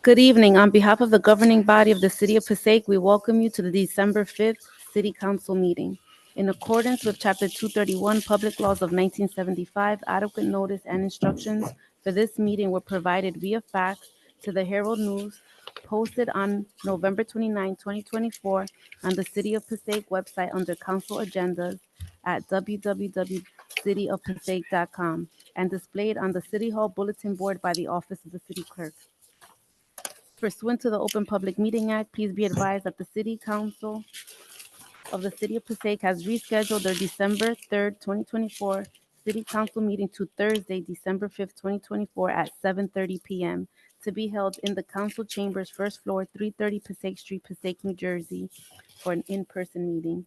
Good evening. On behalf of the governing body of the City of Passaic, we welcome you to the December 5th City Council meeting. In accordance with Chapter 231 Public Laws of 1975, adequate notice and instructions for this meeting were provided via fax to the Herald News, posted on November 29, 2024, on the City of Passaic website under Council Agendas at www.cityofpassaic.com and displayed on the City Hall bulletin board by the Office of the City Clerk. Pursuant to the Open Public Meeting Act, please be advised that the City Council of the City of Passaic has rescheduled their December 3rd, 2024 City Council meeting to Thursday, December 5th, 2024 at 7:30 p.m. to be held in the Council Chambers, first floor, 330 Passaic Street, Passaic, New Jersey, for an in-person meeting.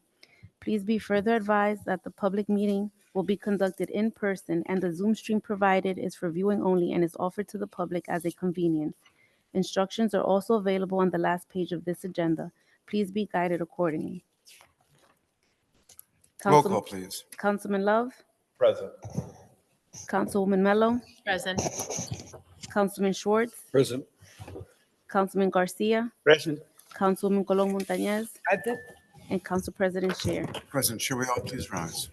Please be further advised that the public meeting will be conducted in person and the Zoom stream provided is for viewing only and is offered to the public as a convenience. Instructions are also available on the last page of this agenda. Please be guided accordingly. Roll call, please. Councilman Love, Present. Councilwoman Mello, Present. Councilman Schwartz, Present. Councilman Garcia, Present. Councilwoman Colon Montañez, Present. and Council President Scheer. President, should we all please rise?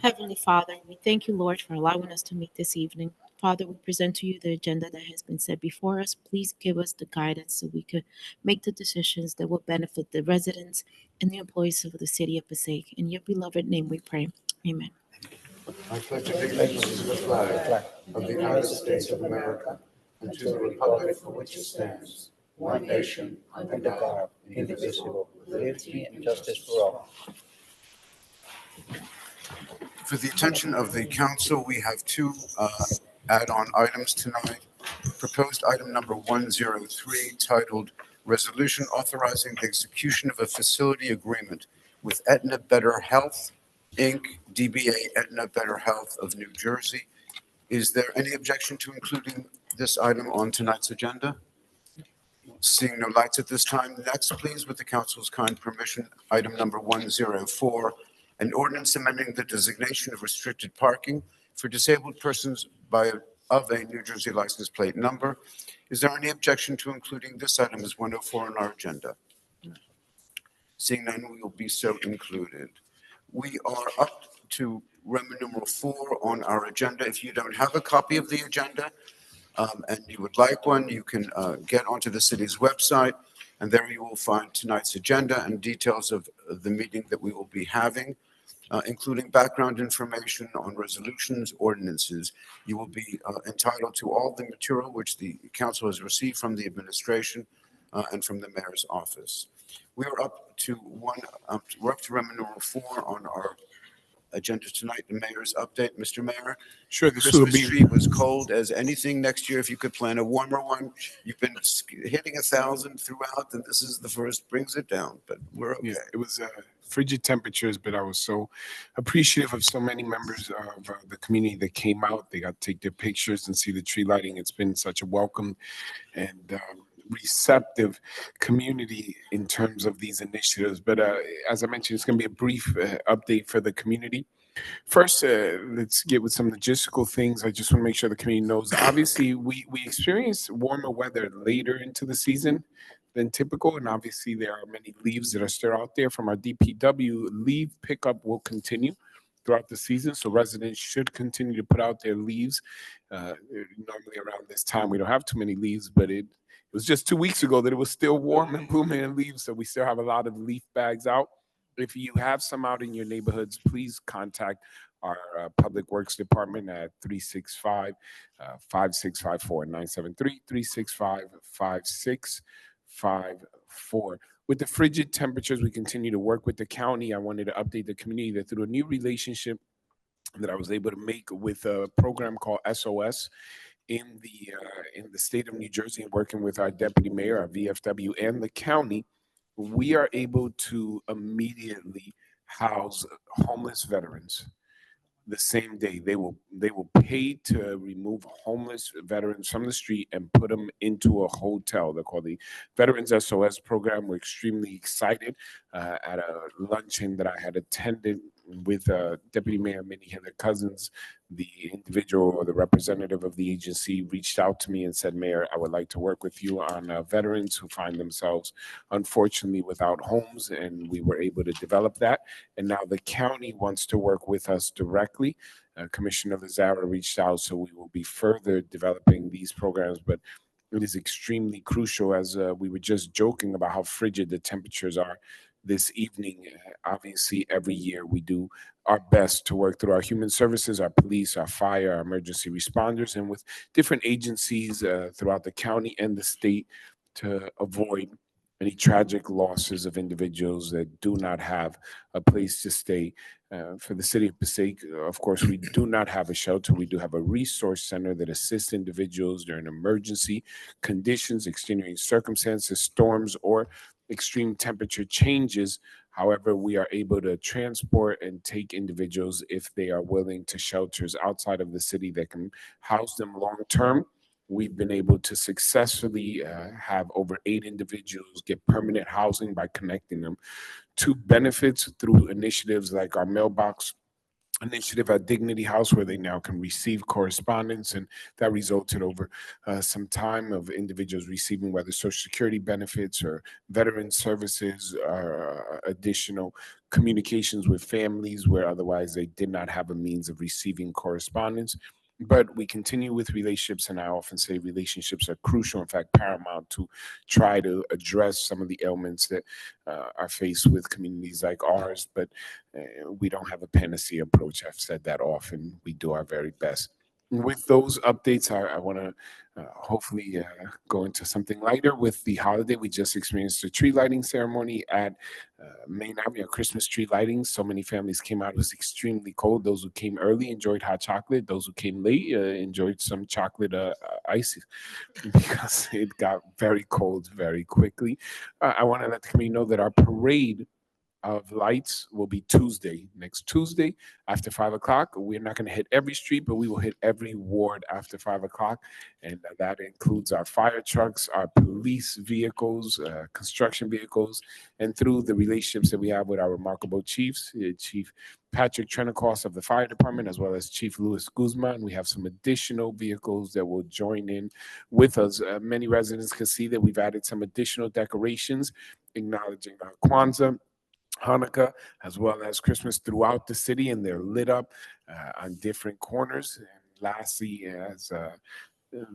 Heavenly Father, we thank you, Lord, for allowing us to meet this evening. Father, we present to you the agenda that has been set before us. Please give us the guidance so we could make the decisions that will benefit the residents and the employees of the City of Passaic. In your beloved name we pray. Amen. I pledge allegiance to the flag of the United States of America and to the republic for which it stands, one nation, under God, indivisible, with liberty and justice for all. For the attention of the council, we have two add-on items tonight. Proposed item number 103, titled Resolution Authorizing the Execution of a Facility Agreement with Aetna Better Health, Inc., DBA Aetna Better Health of New Jersey. Is there any objection to including this item on tonight's agenda? Seeing no lights at this time, next, please, with the council's kind permission, item number 104, an ordinance amending the designation of restricted parking for disabled persons of a New Jersey license plate number. Is there any objection to including this item as 104 on our agenda? Seeing none, we will be so included. We are up to Roman numeral 4 on our agenda. If you don't have a copy of the agenda and you would like one, you can get onto the city's website, and there you will find tonight's agenda and details of the meeting that we will be having, including background information on resolutions, ordinances. You will be entitled to all the material which the council has received from the administration and from the mayor's office. We are up to Roman numeral 4 on our agenda tonight. The mayor's update. Mr. Mayor, Sure, this will Christmas be tree was cold as anything. Next year, if you could plan a warmer one. You've been hitting 1,000 throughout, and this is the first, brings it down, but we're okay. Yeah, it was frigid temperatures, but I was so appreciative of so many members of the community that came out. They got to take their pictures and see the tree lighting. It's been such a welcome and receptive community in terms of these initiatives. But as I mentioned, it's going to be a brief update for the community. First, let's get with some logistical things. I just want to make sure the community knows. Obviously, we experienced warmer weather later into the season than typical, and obviously there are many leaves that are still out there from our DPW. Leave pickup will continue throughout the season, so residents should continue to put out their leaves. Normally around this time, we don't have too many leaves, but it was just 2 weeks ago that it was still warm and blooming in leaves, so we still have a lot of leaf bags out. If you have some out in your neighborhoods, please contact our Public Works Department at 365-5654-973, 365-5654. With the frigid temperatures, we continue to work with the county. I wanted to update the community that through a new relationship that I was able to make with a program called SOS in the state of New Jersey, and working with our deputy mayor, our VFW, and the county, we are able to immediately house homeless veterans the same day. They will pay to remove homeless veterans from the street and put them into a hotel. They're called the Veterans SOS program. We're extremely excited. At a luncheon that I had attended with Deputy Mayor Minnie Heather Cousins, the individual or the representative of the agency reached out to me and said, Mayor, I would like to work with you on veterans who find themselves unfortunately without homes. And we were able to develop that. And now the county wants to work with us directly. Commissioner Lazara reached out, so we will be further developing these programs. But it is extremely crucial, as we were just joking about how frigid the temperatures are this evening. Obviously, every year we do our best to work through our human services, our police, our fire, our emergency responders, and with different agencies throughout the county and the state to avoid any tragic losses of individuals that do not have a place to stay. For the city of Passaic, of course, we do not have a shelter. We do have a resource center that assists individuals during emergency conditions, extenuating circumstances, storms, or extreme temperature changes. However, we are able to transport and take individuals, if they are willing, to shelters outside of the city that can house them long term. We've been able to successfully have over 8 individuals get permanent housing by connecting them to benefits through initiatives like our mailbox initiative at Dignity House, where they now can receive correspondence, and that resulted over some time of individuals receiving whether Social Security benefits or veteran services or additional communications with families where otherwise they did not have a means of receiving correspondence. But we continue with relationships, and I often say relationships are crucial, in fact, paramount, to try to address some of the ailments that are faced with communities like ours. But we don't have a panacea approach. I've said that often. We do our very best. With those updates, I want to hopefully go into something lighter with the holiday. We just experienced a tree lighting ceremony at Main Avenue, a Christmas tree lighting. So many families came out. It was extremely cold. Those who came early enjoyed hot chocolate. Those who came late enjoyed some chocolate ice because it got very cold very quickly. I want to let the community know that our parade of lights will be next Tuesday after 5 o'clock. We're not going to hit every street, but we will hit every ward after 5 o'clock. And that includes our fire trucks, our police vehicles, construction vehicles, and through the relationships that we have with our remarkable chiefs, Chief Patrick Trenacross of the fire department, as well as Chief Louis Guzman. We have some additional vehicles that will join in with us. Many residents can see that we've added some additional decorations acknowledging our Kwanzaa, Hanukkah, as well as Christmas throughout the city, and they're lit up on different corners. And lastly, as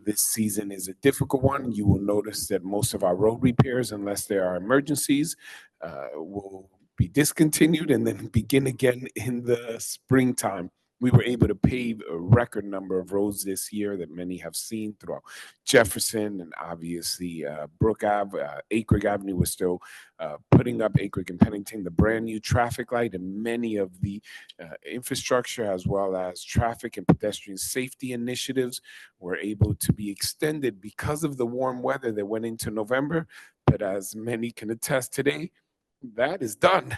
this season is a difficult one, you will notice that most of our road repairs, unless there are emergencies, will be discontinued and then begin again in the springtime. We were able to pave a record number of roads this year that many have seen throughout Jefferson and obviously Brook Ave. Acre Avenue was still putting up Acre and Pennington, the brand new traffic light, and many of the infrastructure as well as traffic and pedestrian safety initiatives were able to be extended because of the warm weather that went into November. But as many can attest today, that is done.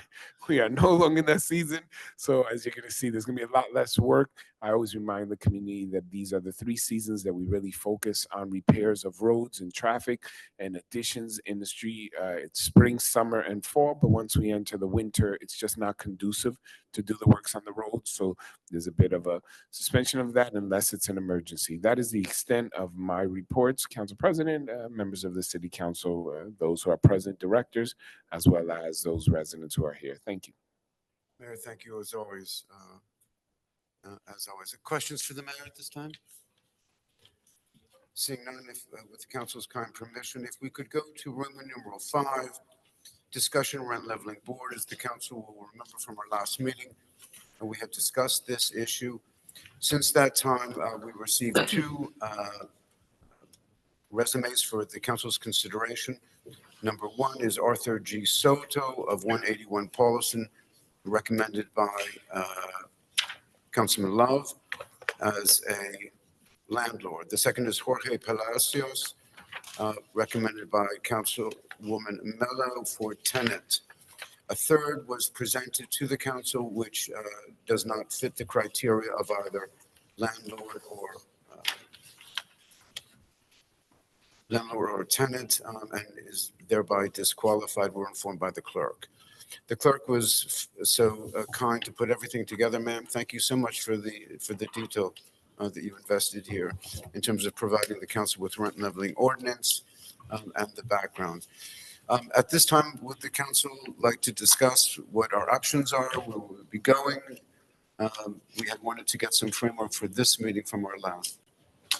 We are no longer in that season. So as you're going to see, there's going to be a lot less work. I always remind the community that these are the 3 seasons that we really focus on repairs of roads and traffic and additions in the street. It's spring, summer, and fall. But once we enter the winter, it's just not conducive to do the works on the road. So there's a bit of a suspension of that unless it's an emergency. That is the extent of my reports, Council President, members of the City Council, those who are present, directors, as well as those residents who are here. Thank you. Mayor, thank you as always. Questions for the mayor at this time? Seeing none, with the council's kind permission, if we could go to Roman numeral 5, discussion rent leveling board. As the council will remember from our last meeting, we have discussed this issue. Since that time, we received 2 resumes for the council's consideration. Number 1 is Arthur G. Soto of 181 Paulison, recommended by Councilman Love as a landlord. The second is Jorge Palacios, recommended by Councilwoman Mello for tenant. A third was presented to the council, which does not fit the criteria of either landlord or tenant, and is thereby disqualified. We're informed by the clerk. The clerk was so kind to put everything together, ma'am. Thank you so much for the detail that you invested here in terms of providing the council with rent leveling ordinance and the background. At this time, would the council like to discuss what our options are, where we'll be going? We had wanted to get some framework for this meeting from our last.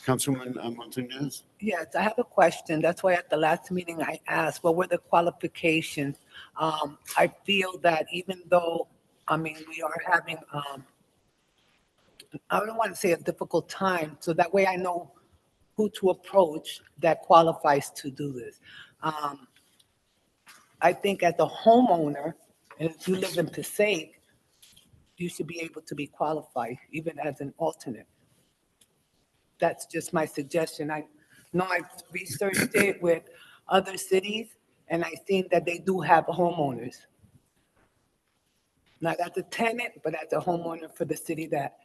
Councilman Montanez? Yes, I have a question. That's why at the last meeting I asked, what were the qualifications? I feel that even though, I mean, we are having, I don't want to say a difficult time, so that way I know who to approach that qualifies to do this. I think as a homeowner, and if you live in Passaic, you should be able to be qualified, even as an alternate. That's just my suggestion. I know I've researched it with other cities, and I think that they do have homeowners. Not as a tenant, but as a homeowner for the city that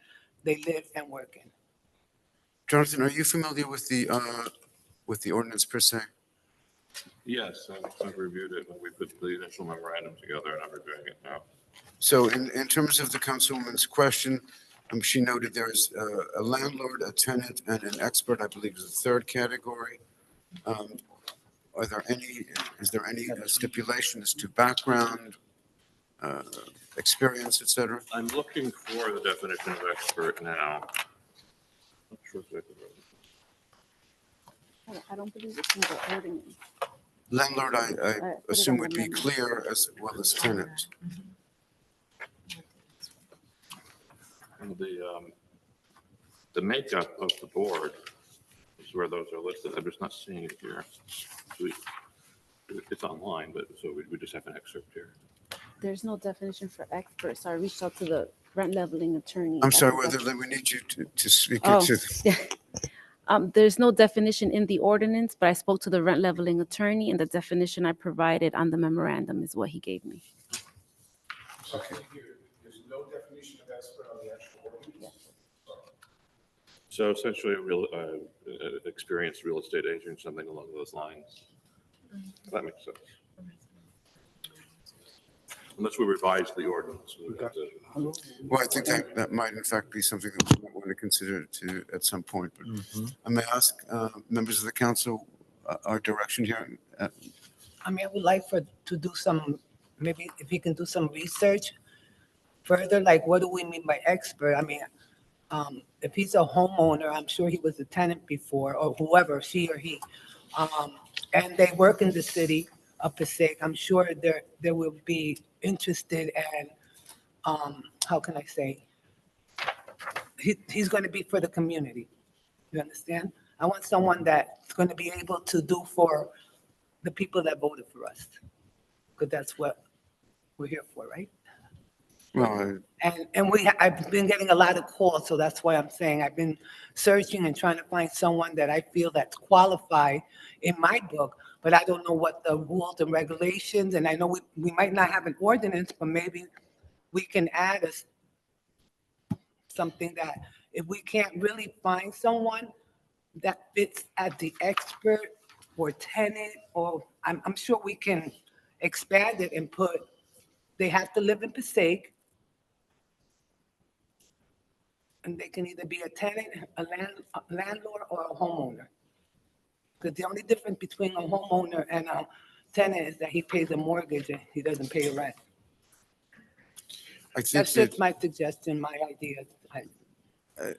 they live and work in. Jonathan, are you familiar with the ordinance per se? Yes, I've reviewed it, and we put the initial memorandum together, and I'm reviewing it now. So in terms of the councilwoman's question, she noted there's a landlord, a tenant, and an expert, I believe is the third category. Is there any stipulation as to background, experience, et cetera? I'm looking for the definition of expert now. Not sure if I can read it. I don't believe it's in the ordinance. Landlord, I put it assume on would the be memo. clear as well as tenant. And the makeup of the board is where those are listed. I'm just not seeing it here. It's online, but so we just have an excerpt here. There's no definition for expert, so I reached out to the rent leveling attorney. I'm sorry, I think whether we need you to speak Oh. into. Yeah. There's no definition in the ordinance, but I spoke to the rent leveling attorney, and the definition I provided on the memorandum is what he gave me. Okay. There's no definition of expert on the actual ordinance? So essentially, a real experienced real estate agent, something along those lines. That makes sense. Unless we revise the ordinance. We would have to- Well, I think that might in fact be something that we might want to consider at some point. But I may ask members of the council our direction here. I mean, I would like to do some, maybe if he can do some research further, like what do we mean by expert? I mean, if he's a homeowner, I'm sure he was a tenant before, or whoever, she or he. And they work in the city of Passaic, I'm sure they will be interested and, how can I say? He's going to be for the community. You understand? I want someone that's going to be able to do for the people that voted for us. Because that's what we're here for, right? Well, And I've been getting a lot of calls, so that's why I'm saying I've been searching and trying to find someone that I feel that's qualified in my book, but I don't know what the rules and regulations, and I know we might not have an ordinance, but maybe we can add something that if we can't really find someone that fits as the expert or tenant, or I'm sure we can expand it and put, they have to live in Passaic, and they can either be a tenant, a landlord, or a homeowner. Because the only difference between a homeowner and a tenant is that he pays a mortgage and he doesn't pay a rent. I think That's that just my suggestion, my idea.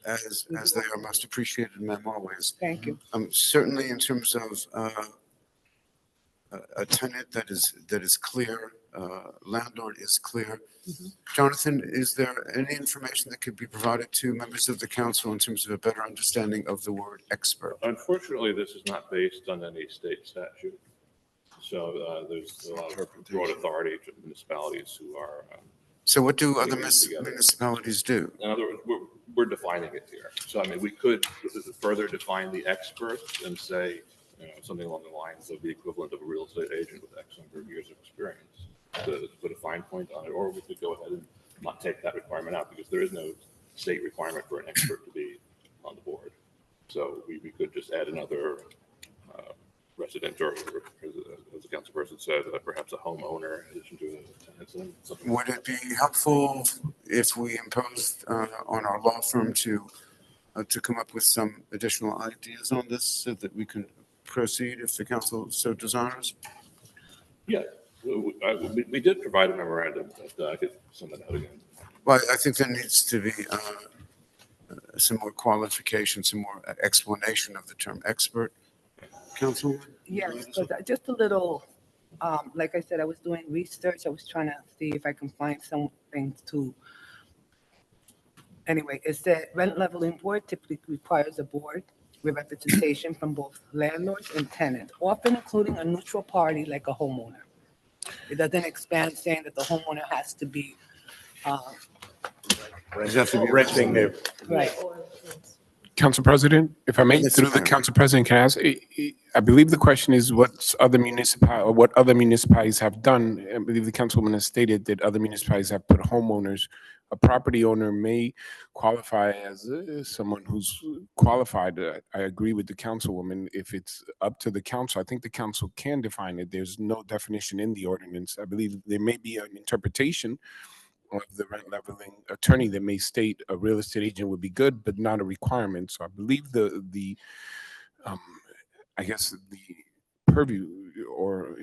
as they are most appreciated, ma'am, always. Thank you. Certainly in terms of a tenant that is clear, landlord is clear. Jonathan, is there any information that could be provided to members of the council in terms of a better understanding of the word expert? Unfortunately, this is not based on any state statute. So there's a lot of broad authority to municipalities who are, So what do other Maybe together. municipalities do? in other words, we're defining it here. So I mean, we could further define the expert and say, something along the lines of the equivalent of a real estate agent with X number of years of experience to put a fine point on it, or we could go ahead and not take that requirement out because there is no state requirement for an expert to be on the board. So we could just add another resident or as the council person said, perhaps a homeowner in addition to the tenants. And something. Would it be helpful if we imposed on our law firm to come up with some additional ideas on this so that we can proceed if the council so desires? Yeah, we did provide a memorandum, but I could send that out again. Well, I think there needs to be some more qualification, some more explanation of the term expert. Councilwoman? Yes, but just a little, like I said, I was doing research. I was trying to see if I can find something to, anyway, it said rent leveling board typically requires a board with representation from both landlords and tenants, often including a neutral party like a homeowner. It doesn't expand saying that the homeowner has to be, Does that have to be renting their right. Council President, if I may, Yes, through the ma'am. Council President, can I ask, I believe the question is what other municipalities have done. I believe the councilwoman has stated that other municipalities have put homeowners, a property owner may qualify as someone who's qualified. I agree with the councilwoman. If it's up to the council, I think the council can define it. There's no definition in the ordinance. I believe there may be an interpretation of the rent leveling attorney that may state a real estate agent would be good, but not a requirement. So I believe I guess the purview or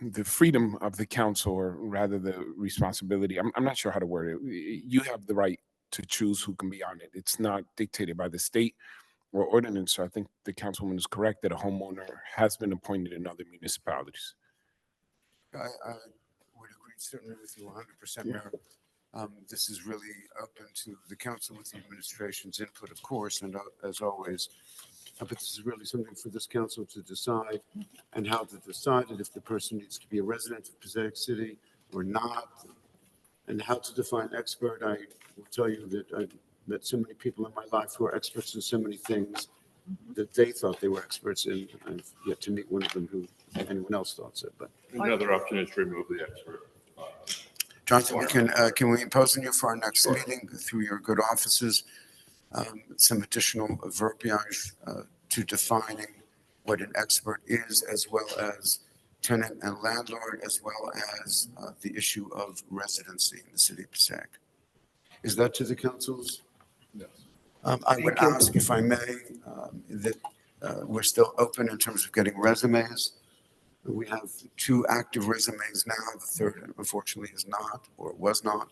the freedom of the council, or rather the responsibility. I'm not sure how to word it. You have the right to choose who can be on it. It's not dictated by the state or ordinance. So I think the councilwoman is correct that a homeowner has been appointed in other municipalities. I would agree certainly with you 100%, Mayor. This is really open to the council with the administration's input, of course, and as always. But this is really something for this council to decide, and how to decide it, if the person needs to be a resident of Passaic City or not, and how to define expert. I will tell you that I've met so many people in my life who are experts in so many things that they thought they were experts in. I've yet to meet one of them who anyone else thought so. But Another option is to remove the expert. Jonathan, can we impose on you for our next meeting through your good offices some additional verbiage to defining what an expert is, as well as tenant and landlord, as well as the issue of residency in the city of Passaic? Is that to the council's? Yes. I would ask, if I may, that we're still open in terms of getting resumes. We have 2 active resumes now. The third, unfortunately, is not, or was not.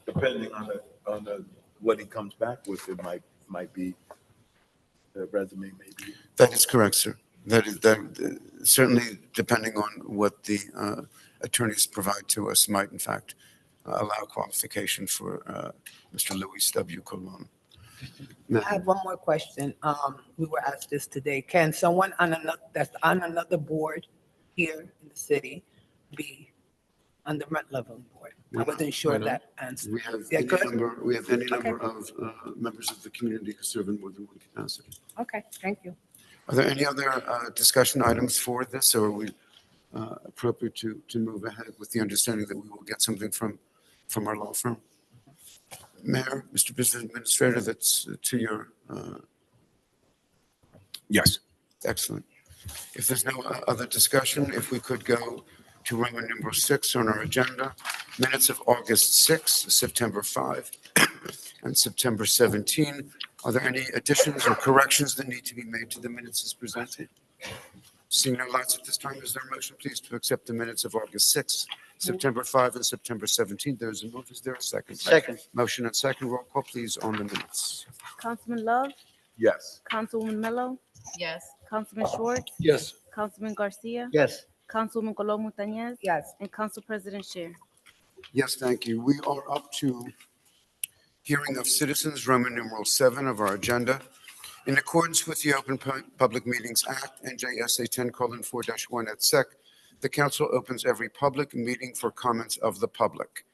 depending on what he comes back with, it might be, the resume may be. That is correct, sir. That is certainly, depending on what the attorneys provide to us, might in fact allow qualification for Mr. Luis W. Colon. I have one more question. We were asked this today. Can someone that's on another board here in the city be on the rent leveling board? I wasn't sure of that answer. We have Yeah, any good. number, Okay. of members of the community who serve in more than one capacity. Okay, thank you. Are there any other discussion items for this, or are we appropriate to move ahead with the understanding that we will get something from our law firm? Mayor, Mr. Business Administrator, that's to your, Yes. excellent. If there's no other discussion, if we could go to Roman numeral 6 on our agenda, minutes of August 6, September 5, and September 17. Are there any additions or corrections that need to be made to the minutes as presented? Seeing no lights at this time, is there a motion, please, to accept the minutes of August 6, September 5, and September 17? There is a move. Is there a second? Second. Motion and second. Roll call, please, on the minutes. Councilman Love, Yes. Councilwoman Mello, Yes. Councilman Schwartz, Yes. Councilman Garcia, Yes. Councilwoman Colom Montañez, Yes, and Council President Scher. Yes, thank you. We are up to hearing of citizens, Roman numeral 7 of our agenda. In accordance with the Open Public Meetings Act, NJSA 10:4-1 et sec, the council opens every public meeting for comments of the public.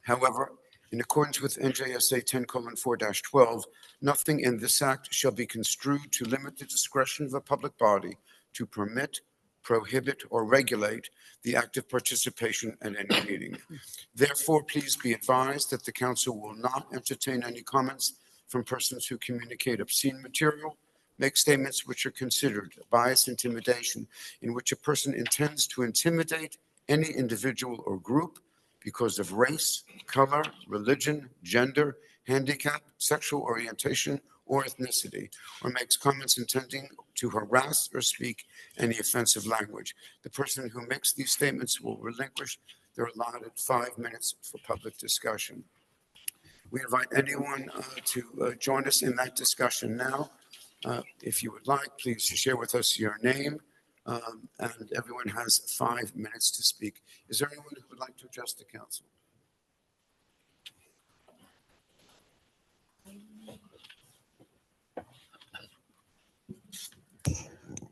However, in accordance with NJSA 10:4-12, nothing in this act shall be construed to limit the discretion of a public body to permit, prohibit, or regulate the active participation at any meeting. Therefore, please be advised that the council will not entertain any comments from persons who communicate obscene material, make statements which are considered bias, intimidation, in which a person intends to intimidate any individual or group because of race, color, religion, gender, handicap, sexual orientation, or ethnicity, or makes comments intending to harass or speak any offensive language. The person who makes these statements will relinquish their allotted 5 minutes for public discussion. We invite anyone to join us in that discussion now. If you would like, please share with us your name, and everyone has 5 minutes to speak. Is there anyone who would like to address the council?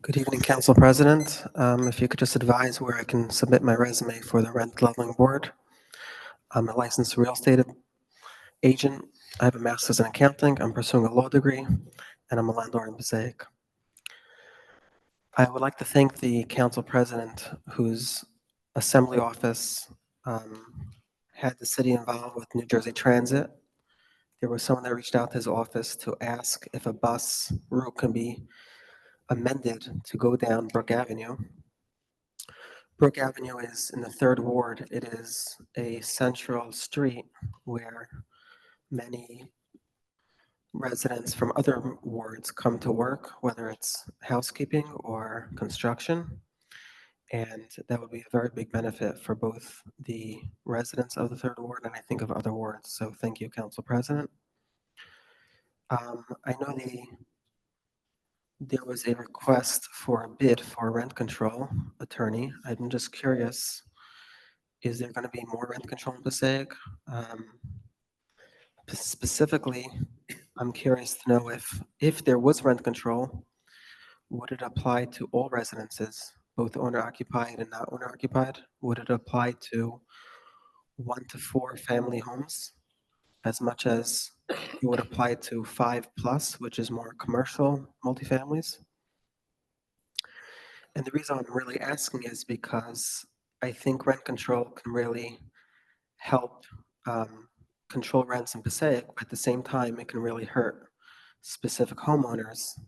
Good evening, Council President. If you could just advise where I can submit my resume for the Rent Leveling Board. I'm a licensed real estate agent. I have a master's in accounting. I'm pursuing a law degree, and I'm a landlord in Passaic. I would like to thank the Council President, whose assembly office had the city involved with New Jersey Transit. There was someone that reached out to his office to ask if a bus route can be amended to go down Brook Avenue. Brook Avenue is in the 3rd Ward. It is a central street where many residents from other wards come to work, whether it's housekeeping or construction. And that would be a very big benefit for both the residents of the 3rd Ward and I think of other wards. So thank you, Council President. I know there was a request for a bid for a rent control attorney. I'm just curious, is there going to be more rent control in Passaic? Specifically, I'm curious to know if there was rent control, would it apply to all residences, both owner-occupied and not owner-occupied? Would it apply to 1 to 4 family homes as much as it would apply to 5+, which is more commercial multifamilies? And the reason I'm really asking is because I think rent control can really help control rents in Passaic, but at the same time, it can really hurt specific homeowners,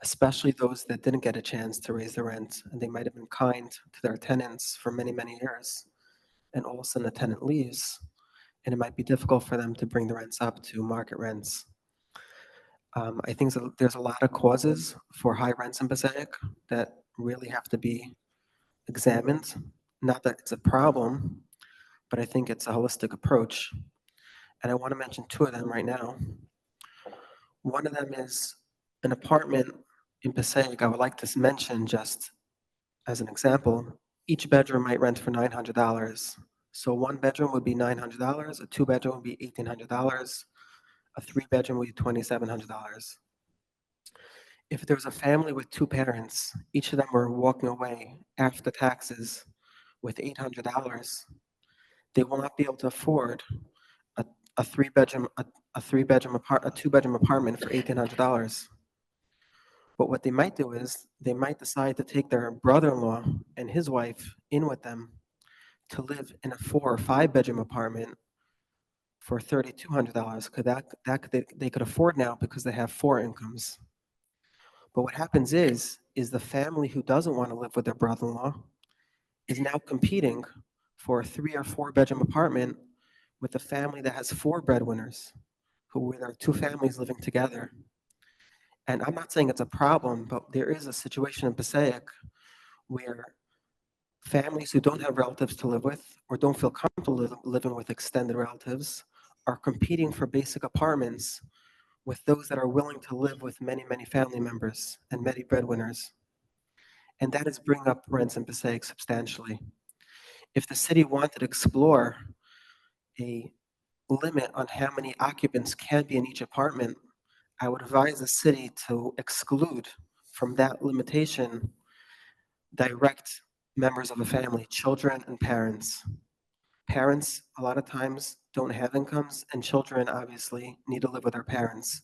especially those that didn't get a chance to raise the rent, and they might have been kind to their tenants for many, many years, and all of a sudden the tenant leaves, and it might be difficult for them to bring the rents up to market rents. I think there's a lot of causes for high rents in Passaic that really have to be examined. Not that it's a problem, but I think it's a holistic approach. And I want to mention 2 of them right now. One of them is an apartment in Passaic. I would like to mention, just as an example, each bedroom might rent for $900. So 1 bedroom would be $900, a 2 bedroom would be $1,800, a 3 bedroom would be $2,700. If there's a family with 2 parents, each of them were walking away after taxes with $800, they will not be able to afford a 2 bedroom apartment for $1,800. But what they might do is they might decide to take their brother-in-law and his wife in with them to live in a 4 or 5 bedroom apartment for $3,200, because they could afford now because they have 4 incomes. But what happens is the family who doesn't want to live with their brother-in-law is now competing for a 3 or 4 bedroom apartment with a family that has 4 breadwinners, where there are 2 families living together. And I'm not saying it's a problem, but there is a situation in Passaic where families who don't have relatives to live with or don't feel comfortable living with extended relatives are competing for basic apartments with those that are willing to live with many, many family members and many breadwinners. And that is bringing up rents in Passaic substantially. If the city wanted to explore a limit on how many occupants can be in each apartment, I would advise the city to exclude from that limitation direct members of a family, children and parents. Parents, a lot of times, don't have incomes, and children obviously need to live with their parents.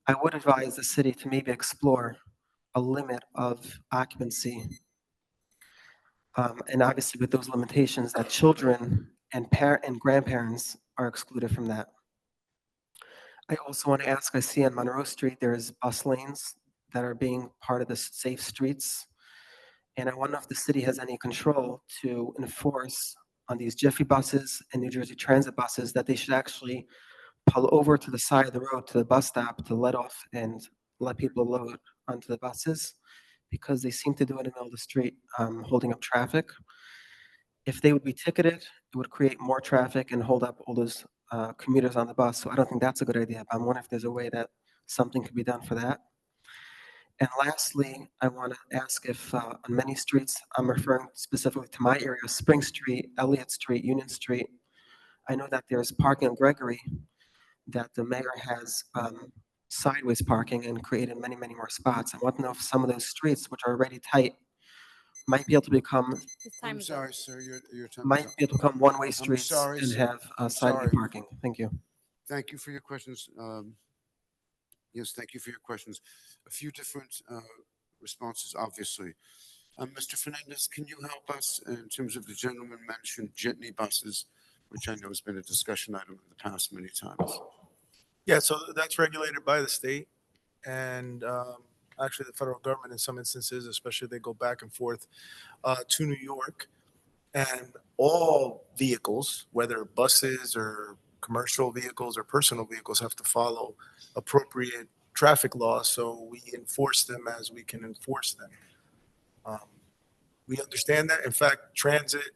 I would advise the city to maybe explore a limit of occupancy. And obviously with those limitations, that children and grandparents are excluded from that. I also want to ask, I see on Monroe Street, there's bus lanes that are being part of the safe streets. And I wonder if the city has any control to enforce on these Jiffy buses and New Jersey Transit buses that they should actually pull over to the side of the road to the bus stop to let off and let people load onto the buses, because they seem to do it in the middle of the street, holding up traffic. If they would be ticketed, it would create more traffic and hold up all those commuters on the bus. So I don't think that's a good idea. But I'm wondering if there's a way that something could be done for that. And lastly, I want to ask if on many streets, I'm referring specifically to my area, Spring Street, Elliott Street, Union Street. I know that there's parking on Gregory that the mayor has sideways parking and created many, many more spots. I want to know if some of those streets, which are already tight, might be able to become His time I'm is up. sorry, sir, your time might is up. be able to become one-way streets sorry, and sir. have I'm sideway sorry. parking. Thank you. Thank you for your questions. Yes, thank you for your questions. A few different responses, obviously. Mr. Fernandez, can you help us in terms of the gentleman mentioned jitney buses, which I know has been a discussion item in the past many times? Yeah, so that's regulated by the state and actually the federal government in some instances, especially they go back and forth to New York. And all vehicles, whether buses or commercial vehicles or personal vehicles, have to follow appropriate traffic laws. So we enforce them as we can enforce them. We understand that. In fact, transit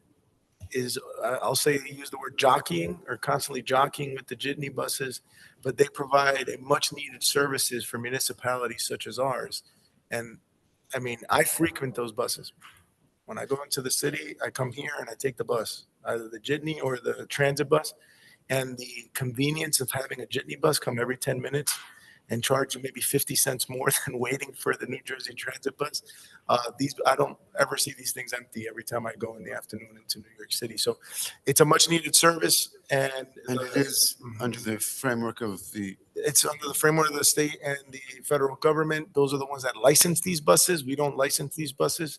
is, I'll say, use the word jockeying or constantly jockeying with the jitney buses, but they provide a much needed services for municipalities such as ours. And I mean, I frequent those buses. When I go into the city, I come here and I take the bus, either the jitney or the transit bus. And the convenience of having a jitney bus come every 10 minutes and charge you maybe 50 cents more than waiting for the New Jersey Transit bus. I don't ever see these things empty every time I go in the afternoon into New York City. So it's a much needed service. And it is under the framework of the it's under the framework of the state and the federal government. Those are the ones that license these buses. We don't license these buses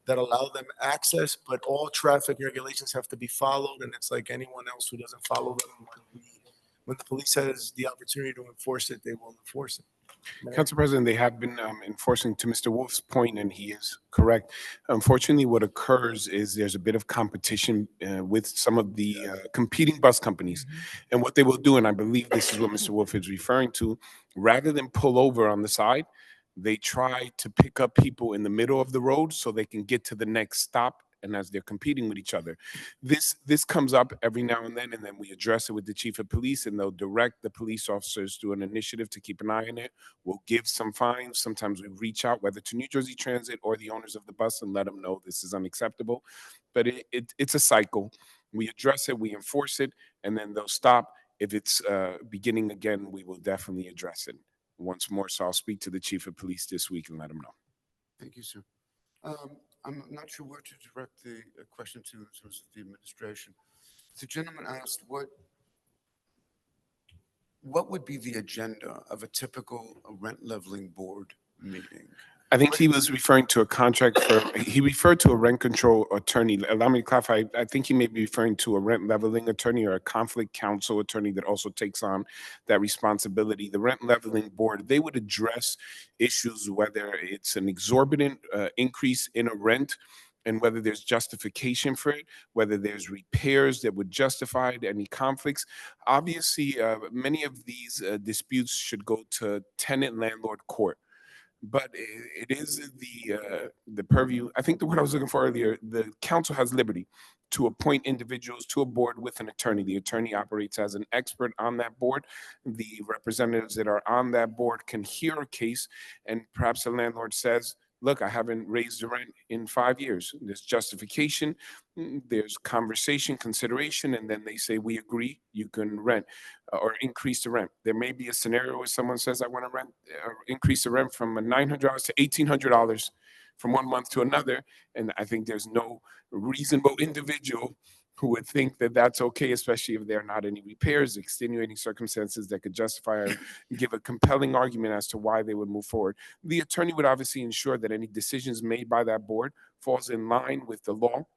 that allow them access, but all traffic regulations have to be followed. And it's like anyone else who doesn't follow them. When the police has the opportunity to enforce it, they will enforce it. Council President, they have been enforcing, to Mr. Wolf's point, and he is correct. Unfortunately, what occurs is there's a bit of competition with some of the competing bus companies. And what they will do, and I believe this is what Mr. Wolf is referring to, rather than pull over on the side, they try to pick up people in the middle of the road so they can get to the next stop. And as they're competing with each other, this comes up every now and then we address it with the chief of police, and they'll direct the police officers through an initiative to keep an eye on it. We'll give some fines. Sometimes we reach out, whether to New Jersey Transit or the owners of the bus, and let them know this is unacceptable. But it's a cycle. We address it, we enforce it, and then they'll stop. If it's beginning again, we will definitely address it once more. So I'll speak to the chief of police this week and let him know. Thank you, sir. I'm not sure where to direct the question to in terms of the administration. The gentleman asked what would be the agenda of a typical rent leveling board meeting? I think he was referring to a contract for, he referred to a rent control attorney. Allow me to clarify. I think he may be referring to a rent leveling attorney or a conflict counsel attorney that also takes on that responsibility. The rent leveling board, they would address issues, whether it's an exorbitant increase in a rent and whether there's justification for it, whether there's repairs that would justify any conflicts. Obviously, many of these disputes should go to tenant-landlord court. But it is the purview. I think the word I was looking for earlier, the council has liberty to appoint individuals to a board with an attorney. The attorney operates as an expert on that board. The representatives that are on that board can hear a case, and perhaps the landlord says, look, I haven't raised the rent in 5 years. There's justification, there's conversation, consideration, and then they say, we agree, you can rent or increase the rent. There may be a scenario where someone says, I want to rent or increase the rent from $900 to $1,800 from 1 month to another. And I think there's no reasonable individual who would think that that's okay, especially if there are not any repairs, extenuating circumstances that could justify or give a compelling argument as to why they would move forward. The attorney would obviously ensure that any decisions made by that board falls in line with the law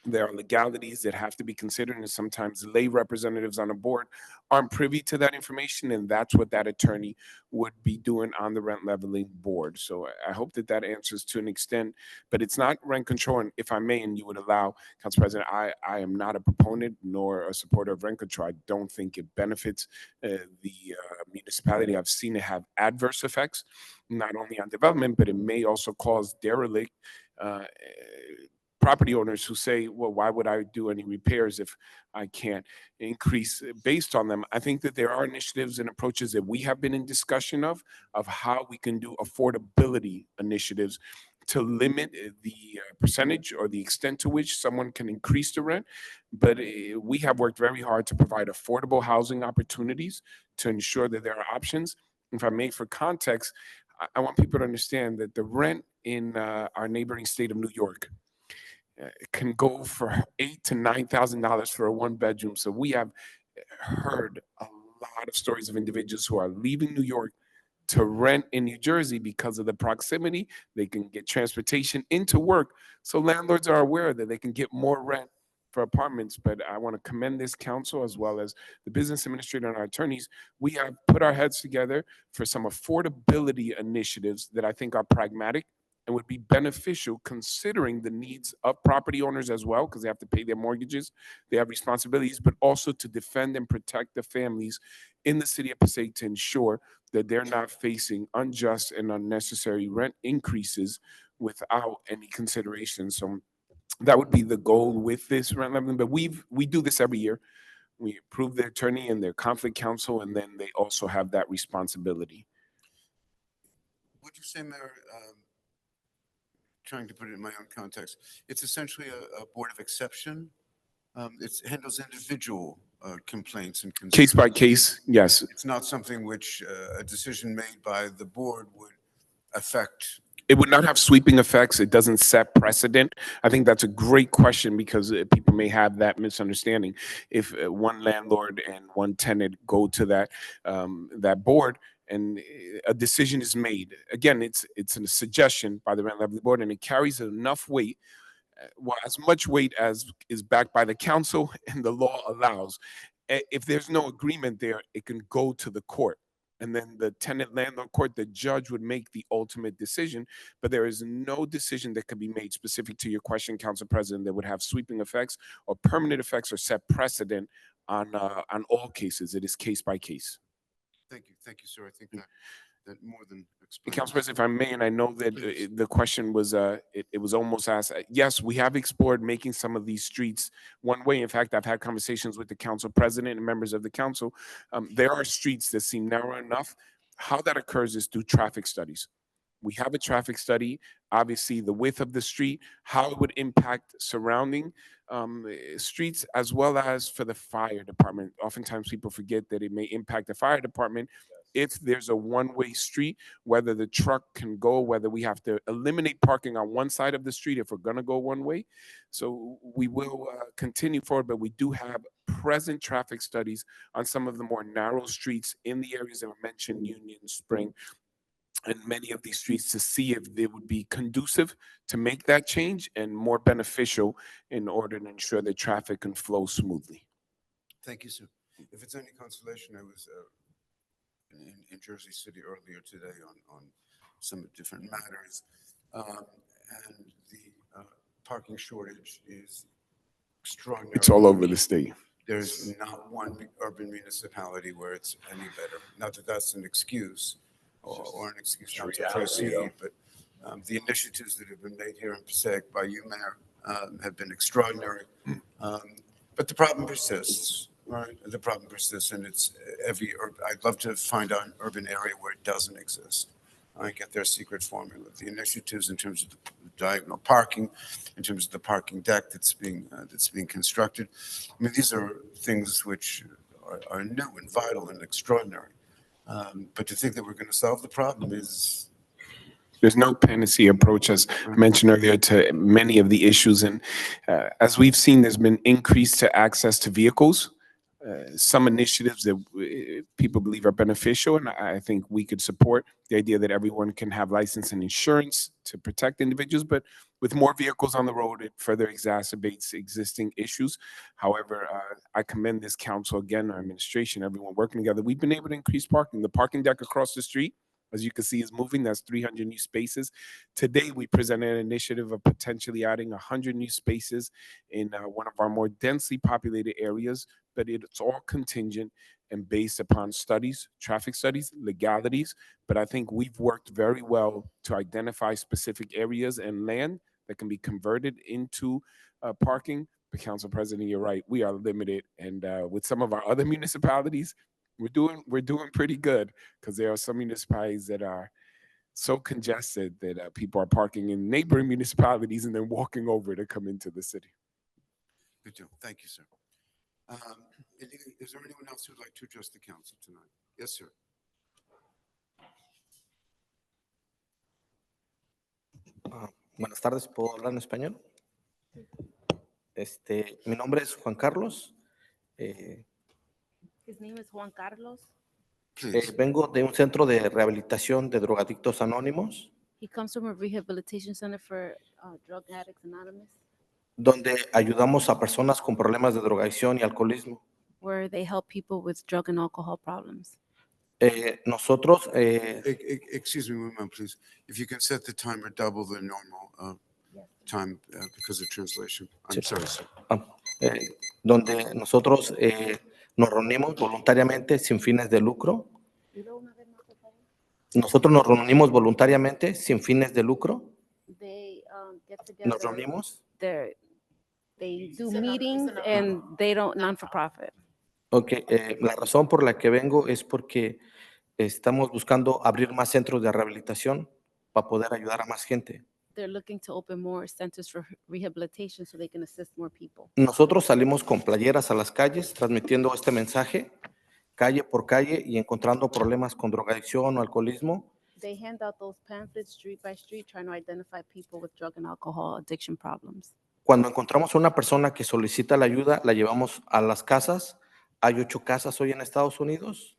There are legalities that have to be considered, and sometimes lay representatives on a board aren't privy to that information, and that's what that attorney would be doing on the rent leveling board. So I hope that that answers to an extent, but it's not rent control. And if I may, and you would allow, Council President, I am not a proponent nor a supporter of rent control. I don't think it benefits the municipality. I've seen it have adverse effects, not only on development, but it may also cause derelict uh, property owners who say, well, why would I do any repairs if I can't increase based on them? I think that there are initiatives and approaches that we have been in discussion of how we can do affordability initiatives to limit the percentage or the extent to which someone can increase the rent. But we have worked very hard to provide affordable housing opportunities to ensure that there are options. If I may, for context, I want people to understand that the rent in our neighboring state of New York can go for $8,000 to $9,000 for a one bedroom. So we have heard a lot of stories of individuals who are leaving New York to rent in New Jersey because of the proximity. They can get transportation into work. So landlords are aware that they can get more rent for apartments. But I want to commend this council as well as the business administrator and our attorneys. We have put our heads together for some affordability initiatives that I think are pragmatic and would be beneficial considering the needs of property owners as well, because they have to pay their mortgages, they have responsibilities, but also to defend and protect the families in the city of Passaic to ensure that they're not facing unjust and unnecessary rent increases without any consideration. So that would be the goal with this rent leveling. But we do this every year. We approve their attorney and their conflict counsel, and then they also have that responsibility. Would you say, Mayor, trying to put it in my own context, it's essentially a board of exception? It handles individual complaints and concerns. Case by case, yes. It's not something which a decision made by the board would affect. It would not have sweeping effects. It doesn't set precedent. I think that's a great question because people may have that misunderstanding. If one landlord and one tenant go to that board and a decision is made, again, it's a suggestion by the rent leveling board, and it carries enough weight, well, as much weight as is backed by the council and the law allows. If there's no agreement there, it can go to the court. And then the tenant landlord court, the judge would make the ultimate decision. But there is no decision that could be made specific to your question, Council President, that would have sweeping effects or permanent effects or set precedent on all cases. It is case by case. Thank you, sir. I think that more than explains. Council President, if I may, and I know that the question was, it was almost asked. Yes, we have explored making some of these streets one way. In fact, I've had conversations with the council president and members of the council. There are streets that seem narrow enough. How that occurs is through traffic studies. We have a traffic study, obviously the width of the street, how it would impact surrounding streets, as well as for the fire department. Oftentimes people forget that it may impact the fire department if there's a one-way street, whether the truck can go, whether we have to eliminate parking on one side of the street if we're gonna go one way. So we will continue forward, but we do have present traffic studies on some of the more narrow streets in the areas that were mentioned, Union, Spring, and many of these streets, to see if they would be conducive to make that change and more beneficial in order to ensure that traffic can flow smoothly. Thank you, sir. If it's any consolation, I was in Jersey City earlier today on some different matters, and the parking shortage is extraordinary. It's all over the state. There's not one urban municipality where it's any better. Not that that's an excuse or an excuse not to proceed, but the initiatives that have been made here in Passaic by you, Mayor, have been extraordinary. But the problem persists. Right, the problem persists, and it's I'd love to find an urban area where it doesn't exist. I get their secret formula. The initiatives in terms of the diagonal parking, in terms of the parking deck that's being constructed. I mean, these are things which are new and vital and extraordinary. But to think that we're going to solve the problem is. There's no panacea approach, as mentioned earlier, to many of the issues. And as we've seen, there's been increase to access to vehicles. Some initiatives that people believe are beneficial, and I think we could support the idea that everyone can have license and insurance to protect individuals, but with more vehicles on the road, it further exacerbates existing issues. However, I commend this council again, our administration, everyone working together. We've been able to increase parking. The parking deck across the street, as you can see, is moving. That's 300 new spaces. Today, we presented an initiative of potentially adding 100 new spaces in one of our more densely populated areas, but it's all contingent and based upon studies, traffic studies, legalities. But I think we've worked very well to identify specific areas and land that can be converted into parking. But Council President, you're right, we are limited. And with some of our other municipalities, we're doing pretty good, because there are some municipalities that are so congested that people are parking in neighboring municipalities and then walking over to come into the city. Good deal. Thank you, sir. Is there anyone else who'd like to address the council tonight? Yes, sir. Buenas tardes, ¿puedo hablar en español? Mi nombre es Juan Carlos. His name is Juan Carlos. Please. Vengo de un centro de rehabilitación de drogadictos anónimos, He comes from a rehabilitation center for Drug Addicts Anonymous, donde ayudamos a personas con problemas de drogadicción y alcoholismo. where they help people with drug and alcohol problems. Nosotros, Excuse me one moment, please. If you can set the timer double the normal time because of translation. I'm sorry, sir. donde nosotros nos reunimos voluntariamente sin fines de lucro. Nosotros nos reunimos voluntariamente sin fines de lucro. They get Nos together, reunimos. they do meetings and they don't, non-for-profit. Okay, la razón por la que vengo es porque estamos buscando abrir más centros de rehabilitación para poder ayudar a más gente. They're looking to open more centers for rehabilitation so they can assist more people. Nosotros salimos con playeras a las calles transmitiendo este mensaje, calle por calle, y encontrando problemas con drogadicción o alcoholismo. They hand out those pamphlets street by street trying to identify people with drug and alcohol addiction problems. Cuando encontramos a una persona que solicita la ayuda, la llevamos a las casas. Hay 8 casas hoy en Estados Unidos.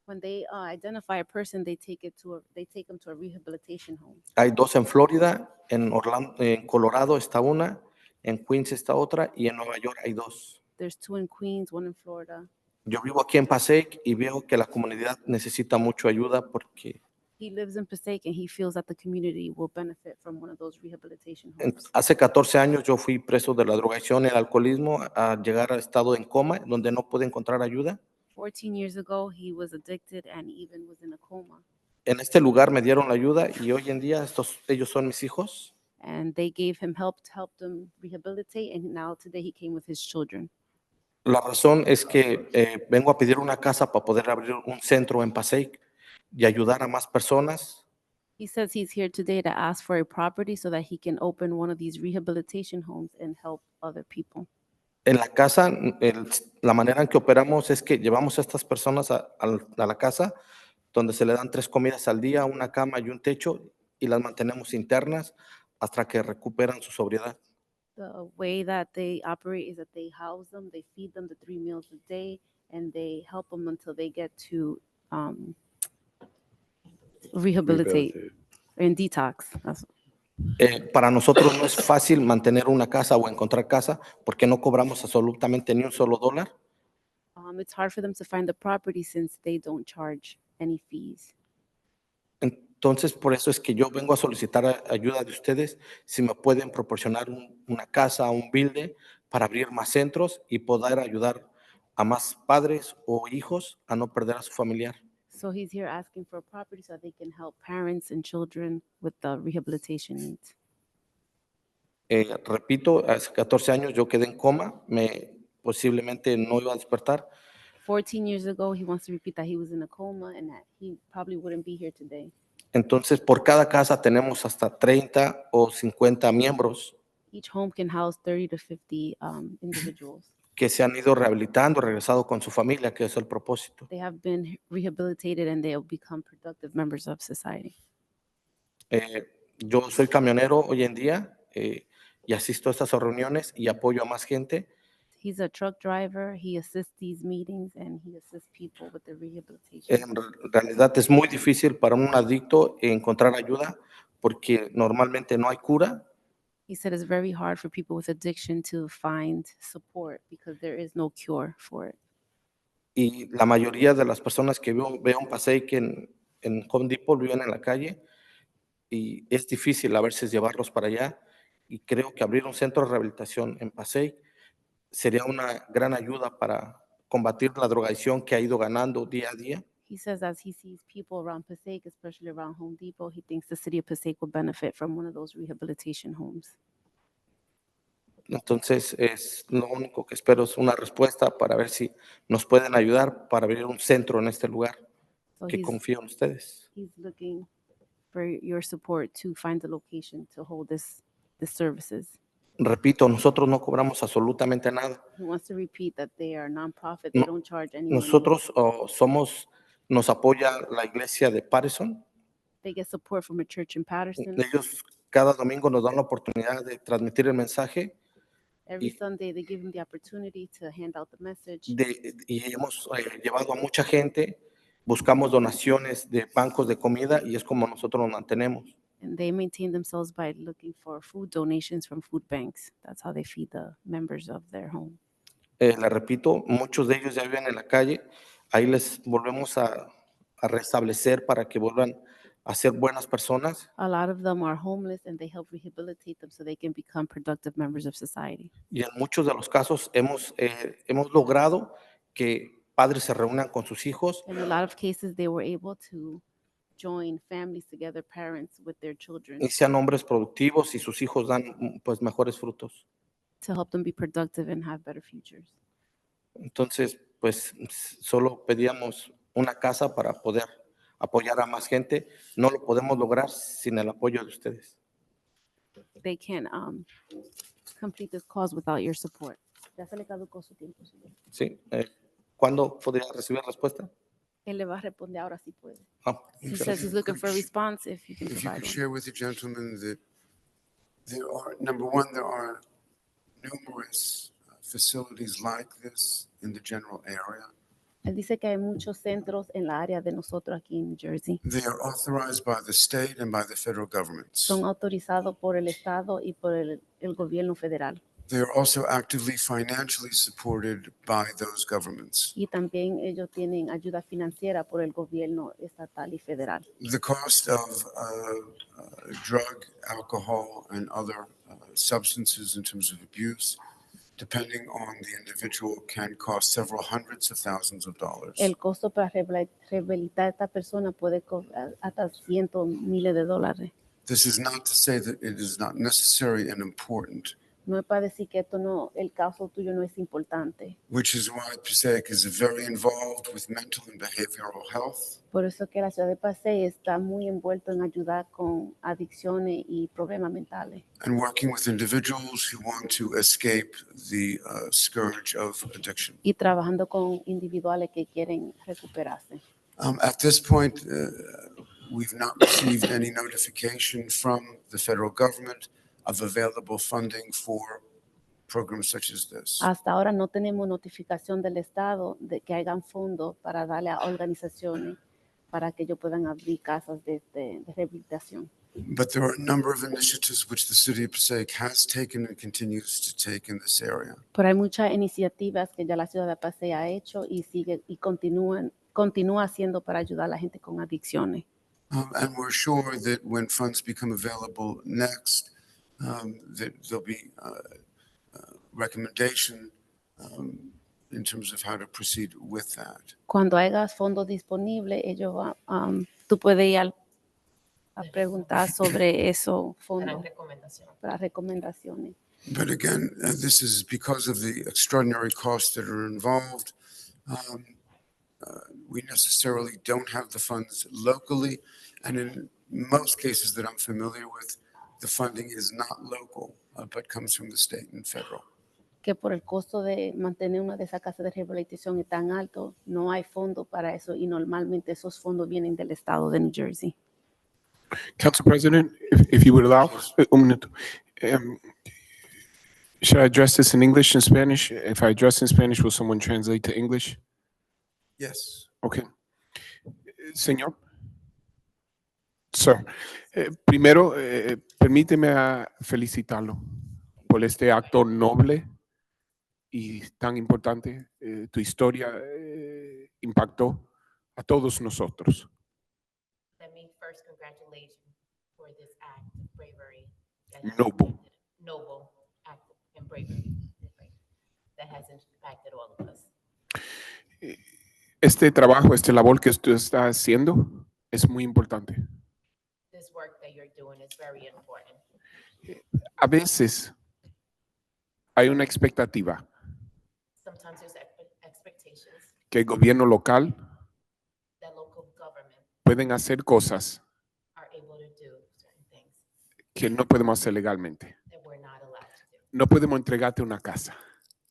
When they identify a person, they take them to a rehabilitation home. Hay 2 en Florida, en Colorado está una, en Queens está otra, y en Nueva York hay 2. There's 2 in Queens, 1 in Florida. Yo vivo aquí en Passaic y veo que la comunidad necesita mucho ayuda porque He lives in Passaic and he feels that the community will benefit from one of those rehabilitation homes. hace 14 años yo fui preso de la drogadicción y el alcoholismo a llegar al estado en coma, donde no pude encontrar ayuda. 14 years ago, he was addicted and even was in a coma. En este lugar me dieron la ayuda y hoy en día ellos son mis hijos. And they gave him help to help them rehabilitate. And now today he came with his children. La razón es que vengo a pedir una casa para poder abrir un centro en Passaic y ayudar a más personas. He says he's here today to ask for a property so that he can open one of these rehabilitation homes and help other people. En la casa, la manera en que operamos es que llevamos a estas personas a la casa, donde se le dan 3 comidas al día, una cama y un techo, y las mantenemos internas hasta que recuperan su sobriedad. The way that they operate is that they house them, they feed them the 3 meals a day, and they help them until they get to rehabilitate and detox. Para nosotros no es fácil mantener una casa o encontrar casa porque no cobramos absolutamente ni un solo dólar. It's hard for them to find the property since they don't charge any fees. Entonces, por eso es que yo vengo a solicitar ayuda de ustedes, si me pueden proporcionar una casa, un builder, para abrir más centros y poder ayudar a más padres o hijos a no perder a su familiar. So he's here asking for a property so they can help parents and children with the rehabilitation needs. Repito, hace 14 años yo quedé en coma, posiblemente no iba a despertar. 14 years ago, he wants to repeat that he was in a coma and that he probably wouldn't be here today. Entonces, por cada casa tenemos hasta 30 o 50 miembros Each home can house 30 to 50 individuals. que se han ido rehabilitando, regresado con su familia, que es el propósito. They have been rehabilitated and they'll become productive members of society. Yo soy camionero hoy en día y asisto a estas reuniones y apoyo a más gente. He's a truck driver. He assists these meetings and he assists people with the rehabilitation. En realidad es muy difícil para un adicto encontrar ayuda porque normalmente no hay cura. He said it's very hard for people with addiction to find support because there is no cure for it. Y la mayoría de las personas que veo en Passaic, en Home Depot, viven en la calle y es difícil a veces llevarlos para allá. Y creo que abrir un centro de rehabilitación en Passaic sería una gran ayuda para combatir la drogadicción que ha ido ganando día a día. He says as he sees people around Passaic, especially around Home Depot, he thinks the city of Passaic will benefit from one of those rehabilitation homes. Entonces, es lo único que espero es una respuesta para ver si nos pueden ayudar para abrir un centro en este lugar, So que confío en ustedes. he's looking for your support to find the location to hold this services. Repito, nosotros no cobramos absolutamente nada. He wants to repeat that they are nonprofit, they No, don't charge any money. Nosotros nos apoya la iglesia de Patterson. They get support from a church in Patterson. Ellos cada domingo nos dan la oportunidad de transmitir el mensaje Every Sunday they give them the opportunity to hand out the message. y hemos llevado a mucha gente. Buscamos donaciones de bancos de comida y es como nosotros nos mantenemos. And they maintain themselves by looking for food donations from food banks. That's how they feed the members of their home. Le repito, muchos de ellos ya viven en la calle. Ahí les volvemos a restablecer para que vuelvan a ser buenas personas. A lot of them are homeless and they help rehabilitate them so they can become productive members of society. Y en muchos de los casos hemos logrado que padres se reúnan con sus hijos In a lot of cases, they were able to join families together, parents with their children, y sean hombres productivos y sus hijos dan pues mejores frutos. to help them be productive and have better futures. Entonces, pues solo pedíamos una casa para poder apoyar a más gente. No lo podemos lograr sin el apoyo de ustedes. They can complete this cause without your support. Ya se le caducó su tiempo, señor. ¿Sí? ¿Cuándo podría recibir respuesta? Él le va a responder ahora si puede. He Muchas says he's looking for a response if you can If you provide could one. share with the gentleman that there are, number one, there are numerous facilities like this in the general area. Él dice que hay muchos centros en la área de nosotros aquí en New Jersey. They are authorized by the state and by the federal governments. Son autorizados por el Estado y por el gobierno federal. They are also actively financially supported by those governments. Y también ellos tienen ayuda financiera por el gobierno estatal y federal. The cost of drug, alcohol, and other substances in terms of abuse, depending on the individual, can cost several hundreds of thousands of dollars. El costo para rehabilitar a esta persona puede costar hasta cientos, miles de dólares. This is not to say that it is not necessary and important, No es para decir que esto no, el caso tuyo no es importante. which is why Passaic is very involved with mental and behavioral health. Por eso que la ciudad de Passaic está muy envuelto en ayudar con adicciones y problemas mentales. And working with individuals who want to escape the scourge of addiction. Y trabajando con individuales que quieren recuperarse. At this point, we've not received any notification from the federal government of available funding for programs such as this. Hasta ahora no tenemos notificación del Estado de que hagan fondos para darle a organizaciones para que ellos puedan abrir casas de rehabilitación. But there are a number of initiatives which the city of Passaic has taken and continues to take in this area. Pero hay muchas iniciativas que ya la ciudad de Passaic ha hecho y sigue y continúa haciendo para ayudar a la gente con adicciones. And we're sure that when funds become available next, that there'll be recommendation in terms of how to proceed with that. Cuando hagas fondos disponibles, tú puedes ir a preguntar sobre esos fondos para recomendaciones. But again, this is because of the extraordinary costs that are involved. We necessarily don't have the funds locally, and in most cases that I'm familiar with, the funding is not local, but comes from the state and federal. Que por el costo de mantener una de esas casas de rehabilitación es tan alto, no hay fondo para eso y normalmente esos fondos vienen del estado de New Jersey. Council President, if you would allow, un minuto. Should I address this in English and Spanish? If I address in Spanish, will someone translate to English? Yes. Okay. Señor, Sir, primero, permíteme felicitarlo por este acto noble y tan importante. Tu historia impactó a todos nosotros. Let me first congratulate you for this act of bravery. That has Noble. impacted- Noble act and bravery that has impacted all of us. Este trabajo, este labor que usted está haciendo es muy importante. This work that you're doing is very important. A veces hay una expectativa Sometimes there's expectations que el gobierno local that local government pueden hacer cosas are able to do certain things que no podemos hacer legalmente. that we're not allowed to do. No podemos entregarte una casa,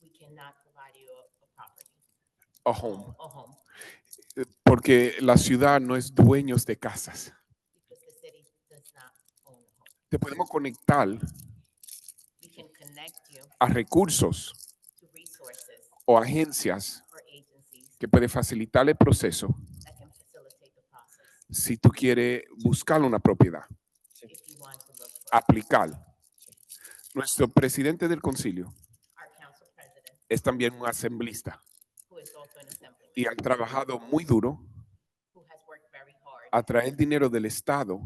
We cannot provide you a property, a home, a home, porque la ciudad no es dueños de casas. because the city does not own a home. Te podemos conectar We can connect you a recursos to resources o agencias or agencies que pueden facilitar el proceso that can facilitate the process si tú quieres buscar una propiedad, if you want to look for aplicar. Nuestro presidente del concilio our council president, es también un asamblista who is also an assemblyman, y ha trabajado muy duro who has worked very hard a traer dinero del estado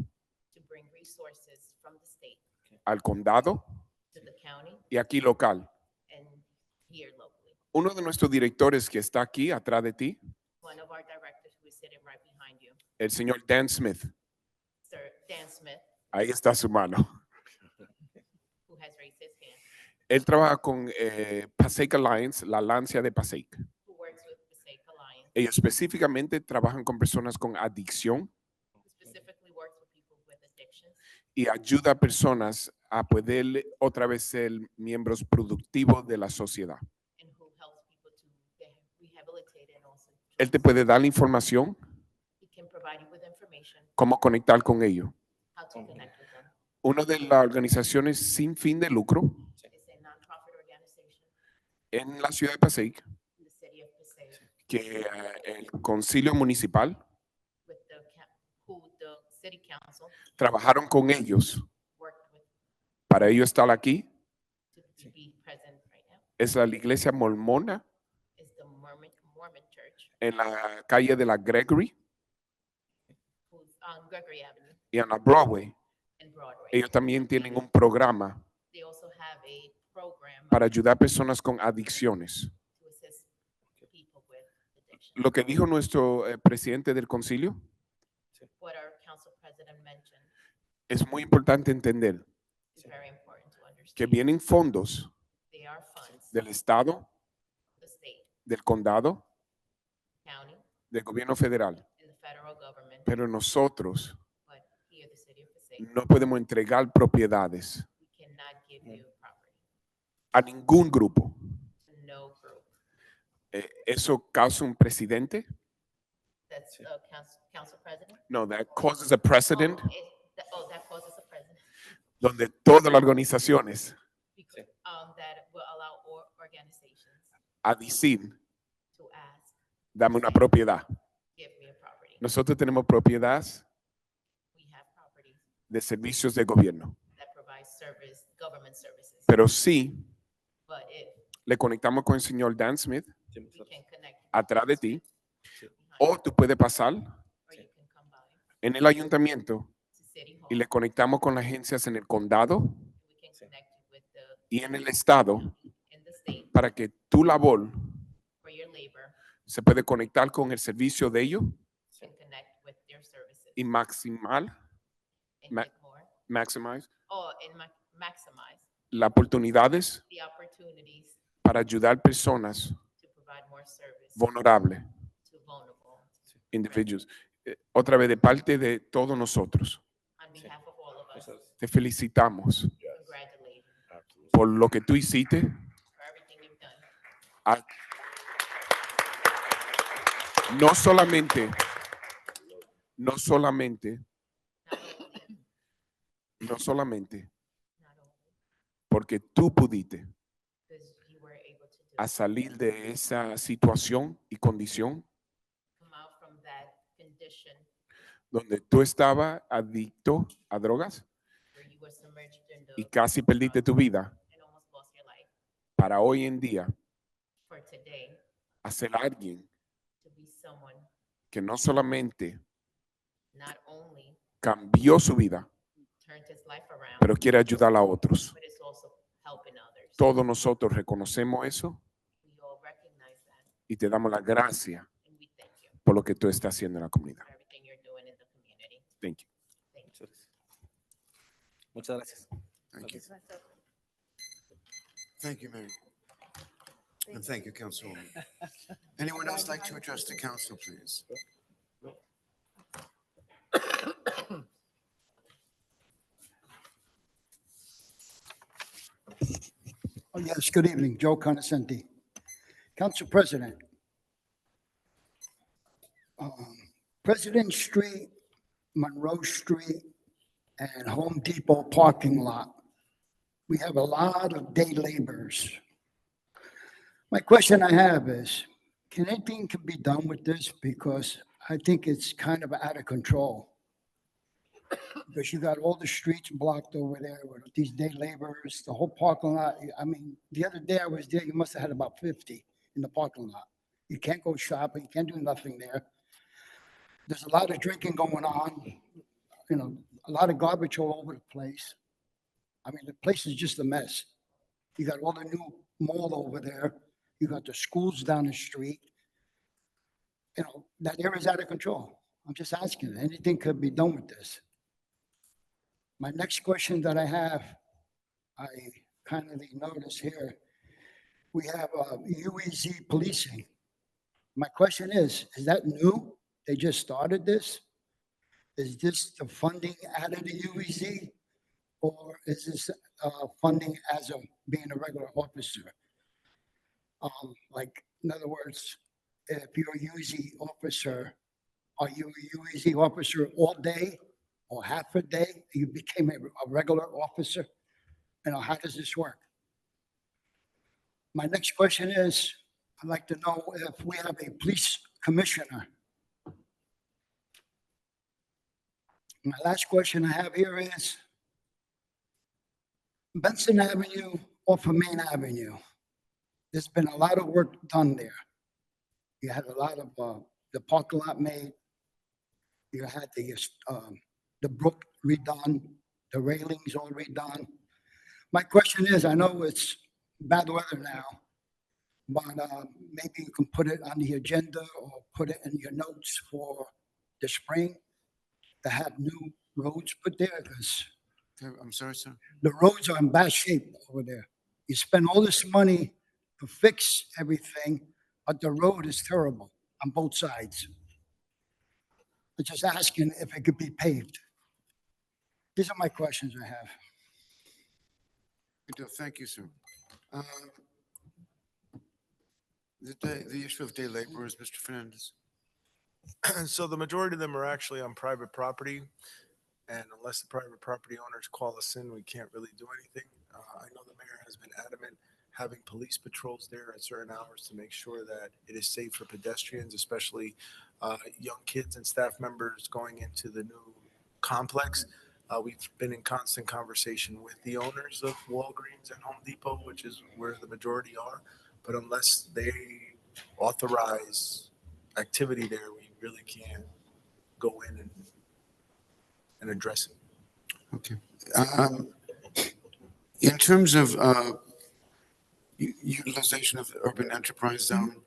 to bring resources from the state al condado to the county y aquí local. and here locally. Uno de nuestros directores que está aquí atrás de ti, One of our directors who is sitting right behind you, el señor Dan Smith, Sir Dan Smith, ahí está su mano. who has raised his hand, Él trabaja con Passaic Alliance, la Lancia de Passaic. who works with Passaic Alliance, Ellos específicamente trabajan con personas con adicción who specifically works with people with addictions y ayuda a personas a poder otra vez ser miembros productivos de la sociedad. and who helps people to rehabilitate and also Él te puede dar la información, he can provide you with information cómo conectar con ellos. how to connect with them. Una de las organizaciones sin fin de lucro It's a nonprofit organization en la ciudad de Passaic, in the city of Passaic que el concilio municipal with who the city council trabajaron con ellos worked with para ellos estar aquí. to be present right now Es la iglesia mormona is the Mormon Church, en la calle de la Gregory who's on Gregory Avenue y en la Broadway. and Broadway. Ellos también tienen un programa They also have a program para ayudar a personas con adicciones. to assist people with addiction. Lo que dijo nuestro presidente del concilio What our council president mentioned es muy importante entender is very important to que understand. vienen fondos They are funds, del estado, the state, del condado, county, del gobierno federal, and the federal government, pero nosotros but here the city of Passaic, no podemos entregar propiedades we cannot give you property a ningún grupo. to no group. ¿Eso causa un precedente? That's council president. No, that causes a precedent That causes a president. donde todas las organizaciones Because, that will allow organizations a decir, to ask, dame una propiedad. give me a property. Nosotros tenemos propiedades We have properties de servicios de gobierno, that provide government services. pero sí But if le conectamos con el señor Dan Smith we can connect atrás de ti, behind o tú puedes pasar or you can come by en el ayuntamiento to City Hall, y le conectamos con las agencias en el condado and we can connect you with the y en el estado in the state para que tu labor for your labor se puede conectar con el servicio de ellos can connect with their services y maximize and ma- get more maximize and maximize las oportunidades the opportunities para ayudar personas to provide more service vulnerables, to vulnerable individuos. Otra vez de parte de todos nosotros, on behalf of all of us. te felicitamos Congratulations por lo que tú hiciste. for everything you've done. a- no solamente, Not only, no solamente not only porque tú pudiste because you were able to a salir de esa situación y condición, come out from that condition donde tú estabas adicto a drogas where you were submerged in y the casi perdiste tu vida, and almost lost your life, para hoy en día for today a ser alguien to be someone que no solamente not only cambió su vida, turned his life around, pero quiere ayudar a otros. but is also helping others. Todos nosotros reconocemos eso We all recognize that, y te damos las gracias and we thank you por lo que tú estás haciendo en la comunidad. for everything you're doing in the community. Thank you. Thank you. Muchas gracias. Thank you. Thank you, Mayor. And thank you, Councilwoman. Anyone else like to address the council, please? Oh, yes, good evening, Joe Conoscenti. Council President, President Street, Monroe Street, and Home Depot parking lot, we have a lot of day laborers. My question I have is, can anything can be done with this? Because I think it's kind of out of control. Because you got all the streets blocked over there with these day laborers, the whole parking lot. I mean, the other day I was there, you must have had about 50 in the parking lot. You can't go shopping, you can't do nothing there. There's a lot of drinking going on, you know, a lot of garbage all over the place. I mean, the place is just a mess. You got all the new mall over there. You got the schools down the street. You know, that area's out of control. I'm just asking, anything could be done with this? My next question that I have, I kindly notice here, we have UEZ policing. My question is that new? They just started this? Is this the funding out of the UEZ? Or is this funding as of being a regular officer? Like, in other words, if you're a UEZ officer, are you a UEZ officer all day or half a day? You became a regular officer? You know, how does this work? My next question is, I'd like to know if we have a police commissioner. My last question I have here is, Benson Avenue off of Main Avenue. There's been a lot of work done there. You had a lot of the parking lot made. You had the brook redone, the railings all redone. My question is, I know it's bad weather now, but maybe you can put it on the agenda or put it in your notes for the spring to have new roads put there, because I'm sorry, sir. the roads are in bad shape over there. You spend all this money to fix everything, but the road is terrible on both sides. I'm just asking if it could be paved. These are my questions I have. Thank you, sir. The issue of day laborers, Mr. Fernandez. So the majority of them are actually on private property. And unless the private property owners call us in, we can't really do anything. I know the mayor has been adamant having police patrols there at certain hours to make sure that it is safe for pedestrians, especially young kids and staff members going into the new complex. We've been in constant conversation with the owners of Walgreens and Home Depot, which is where the majority are. But unless they authorize activity there, we really can't go in and address it. Okay. In terms of utilization of the urban enterprise zone,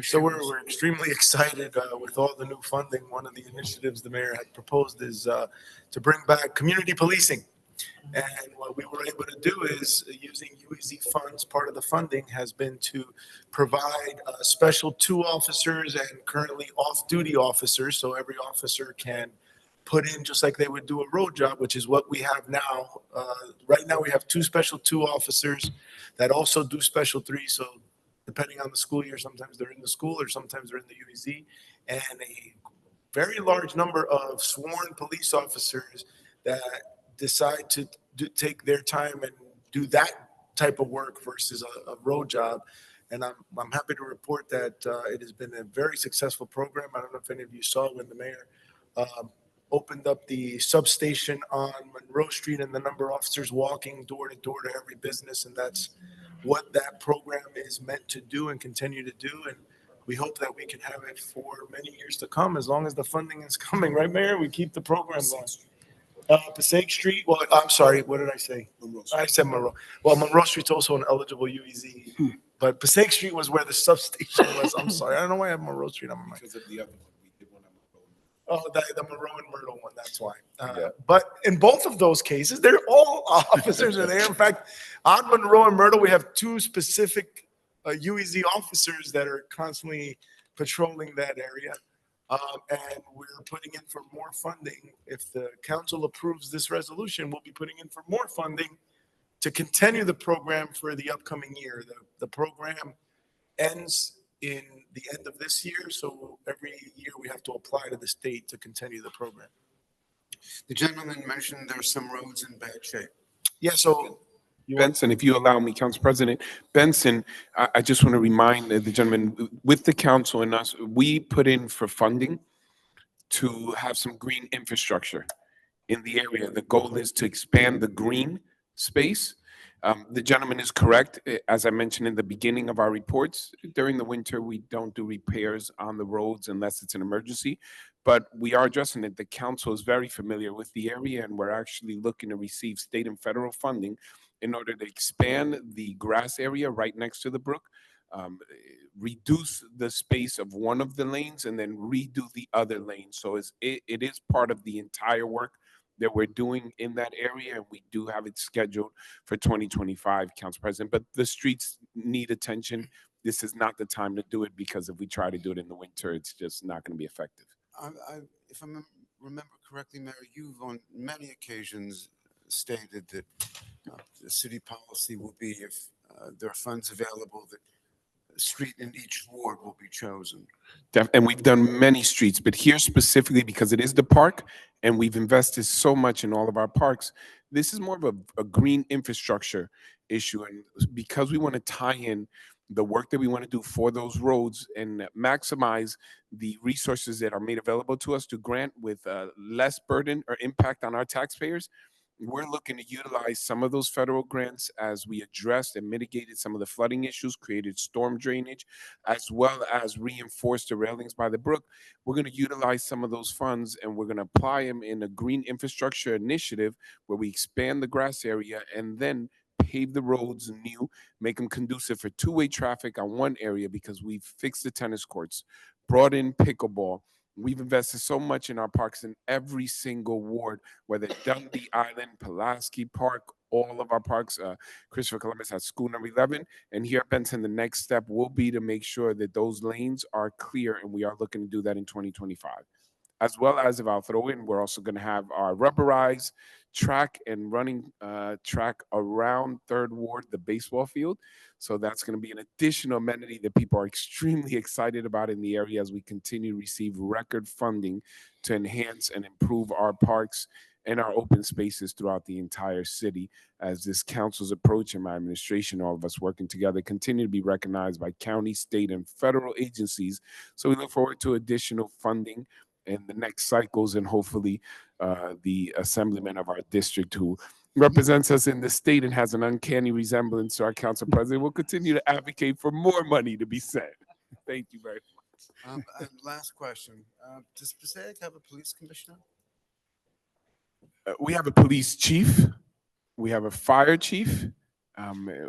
So we're extremely excited with all the new funding. One of the initiatives the mayor had proposed is to bring back community policing. And what we were able to do is using UEZ funds, part of the funding has been to provide special 2 officers and currently off-duty officers. So every officer can put in just like they would do a road job, which is what we have now. Right now we have 2 special 2 officers that also do special 3. So depending on the school year, sometimes they're in the school or sometimes they're in the UEZ. And a very large number of sworn police officers that decide to take their time and do that type of work versus a road job And I'm happy to report that it has been a very successful program. I don't know if any of you saw when the mayor opened up the substation on Monroe Street and the number of officers walking door to door to every business. And that's what that program is meant to do and continue to do. And we hope that we can have it for many years to come, as long as the funding is coming, right, Mayor? We keep the program going. Passaic Street, well, I'm sorry, what did I say? I said Monroe. Well, Monroe Street's also an eligible UEZ, but Passaic Street was where the substation was. I'm sorry, I don't know why I have Monroe Street on my mind. Because of the other one, we did one on Oh, the Monroe and Myrtle one, that's why. Yeah. But in both of those cases, they're all officers are there. In fact, on Monroe and Myrtle, we have two specific UEZ officers that are constantly patrolling that area. And we're putting in for more funding. If the council approves this resolution, we'll be putting in for more funding to continue the program for the upcoming year. The program ends in the end of this year, so every year we have to apply to the state to continue the program. The gentleman mentioned there's some roads in bad shape. Yeah, so Benson, if you allow me, Council President Benson, I just want to remind the gentleman, with the council and us, we put in for funding to have some green infrastructure in the area. The goal is to expand the green space. The gentleman is correct. As I mentioned in the beginning of our reports, during the winter, we don't do repairs on the roads unless it's an emergency, but we are addressing it. The council is very familiar with the area, and we're actually looking to receive state and federal funding in order to expand the grass area right next to the brook, reduce the space of one of the lanes, and then redo the other lane. So it is part of the entire work that we're doing in that area, and we do have it scheduled for 2025, Council President. But the streets need attention. This is not the time to do it, because if we try to do it in the winter, it's just not going to be effective. If I remember correctly, Mayor, you've on many occasions stated that the city policy will be, if there are funds available, that a street in each ward will be chosen. And we've done many streets, but here specifically, because it is the park and we've invested so much in all of our parks, this is more of a green infrastructure issue. And because we want to tie in the work that we want to do for those roads and maximize the resources that are made available to us to grant with less burden or impact on our taxpayers, we're looking to utilize some of those federal grants as we addressed and mitigated some of the flooding issues, created storm drainage, as well as reinforced the railings by the brook. We're going to utilize some of those funds, and we're going to apply them in a green infrastructure initiative where we expand the grass area and then pave the roads new, make them conducive for two-way traffic on one area, because we've fixed the tennis courts, brought in pickleball. We've invested so much in our parks in every single ward, whether Dundee Island, Pulaski Park, all of our parks. Christopher Columbus has school number 11. And here at Benton, the next step will be to make sure that those lanes are clear, and we are looking to do that in 2025. As well as, if I'll throw in, we're also going to have our rubberized track and running track around Third Ward, the baseball field. So that's going to be an additional amenity that people are extremely excited about in the area as we continue to receive record funding to enhance and improve our parks and our open spaces throughout the entire city. As this council's approach and my administration, all of us working together, continue to be recognized by county, state, and federal agencies. So we look forward to additional funding in the next cycles, and hopefully the assemblyman of our district who represents us in the state and has an uncanny resemblance to our council president will continue to advocate for more money to be sent. Thank you very much. And last question, does Passaic have a police commissioner? We have a police chief, we have a fire chief,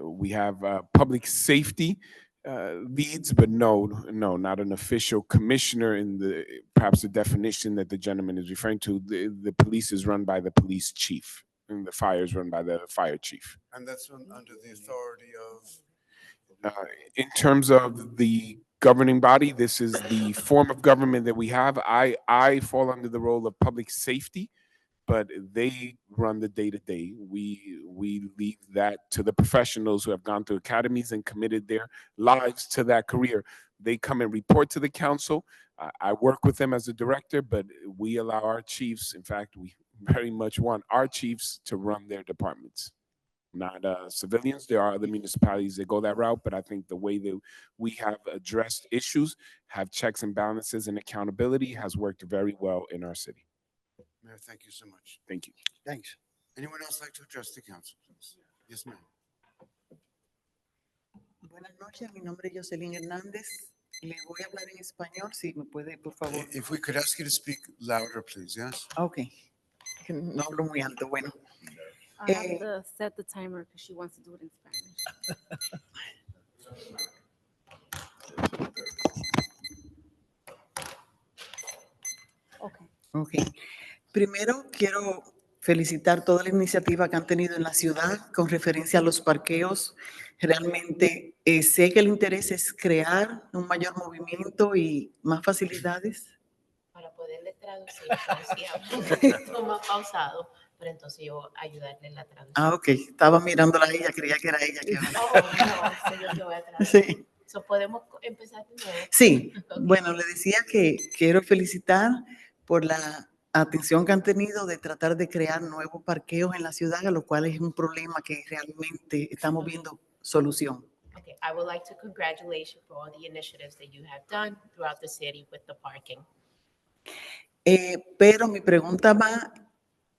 we have public safety leads, but no, not an official commissioner in the perhaps the definition that the gentleman is referring to. The police is run by the police chief, and the fire is run by the fire chief. And that's under the authority of? In terms of the governing body, this is the form of government that we have. I fall under the role of public safety, but they run the day-to-day. We leave that to the professionals who have gone through academies and committed their lives to that career. They come and report to the council. I work with them as a director, but we allow our chiefs, in fact, we very much want our chiefs to run their departments. not civilians. There are other municipalities that go that route, but I think the way that we have addressed issues, have checks and balances and accountability has worked very well in our city. Mayor, thank you so much. Thank you. Thanks. Anyone else like to address the council, please? Yes, ma'am. Buenas noches, mi nombre es Jocelyn Hernández. Le voy a hablar en español, si me puede, por favor. If we could ask you to speak louder, please, yes? Ok, que no hablo muy alto, bueno. I have to set the timer because she wants to do it in Spanish. Okay. Ok. Primero quiero felicitar toda la iniciativa que han tenido en la ciudad con referencia a los parqueos. Realmente sé que el interés es crear un mayor movimiento y más facilidades. Para poderle traducir, pues, sí, habla un poquito más pausado, pero entonces yo ayudarle en la traducción. Ah, ok. Estaba mirándola a ella, creía que era ella que hablaba. Oh, no, soy yo que voy a traducir. Sí. So, ¿podemos empezar de nuevo? Sí, Ok. bueno, le decía que quiero felicitar por la atención que han tenido de tratar de crear nuevos parqueos en la ciudad, a lo cual es un problema que realmente estamos viendo solución. Okay, I would like to congratulate you for all the initiatives that you have done throughout the city with the parking. Pero mi pregunta va,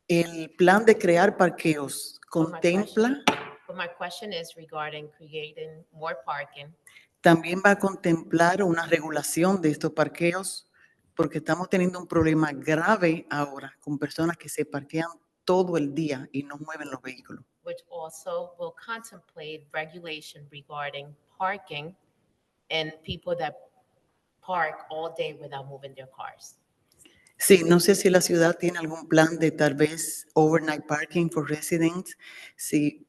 ¿el plan de crear parqueos contempla, But my question is regarding creating more parking. también va a contemplar una regulación de estos parqueos? Porque estamos teniendo un problema grave ahora con personas que se parquean todo el día y no mueven los vehículos. Which also will contemplate regulation regarding parking and people that park all day without moving their cars. Sí, no sé si la ciudad tiene algún plan de tal vez overnight parking for residents. Sí,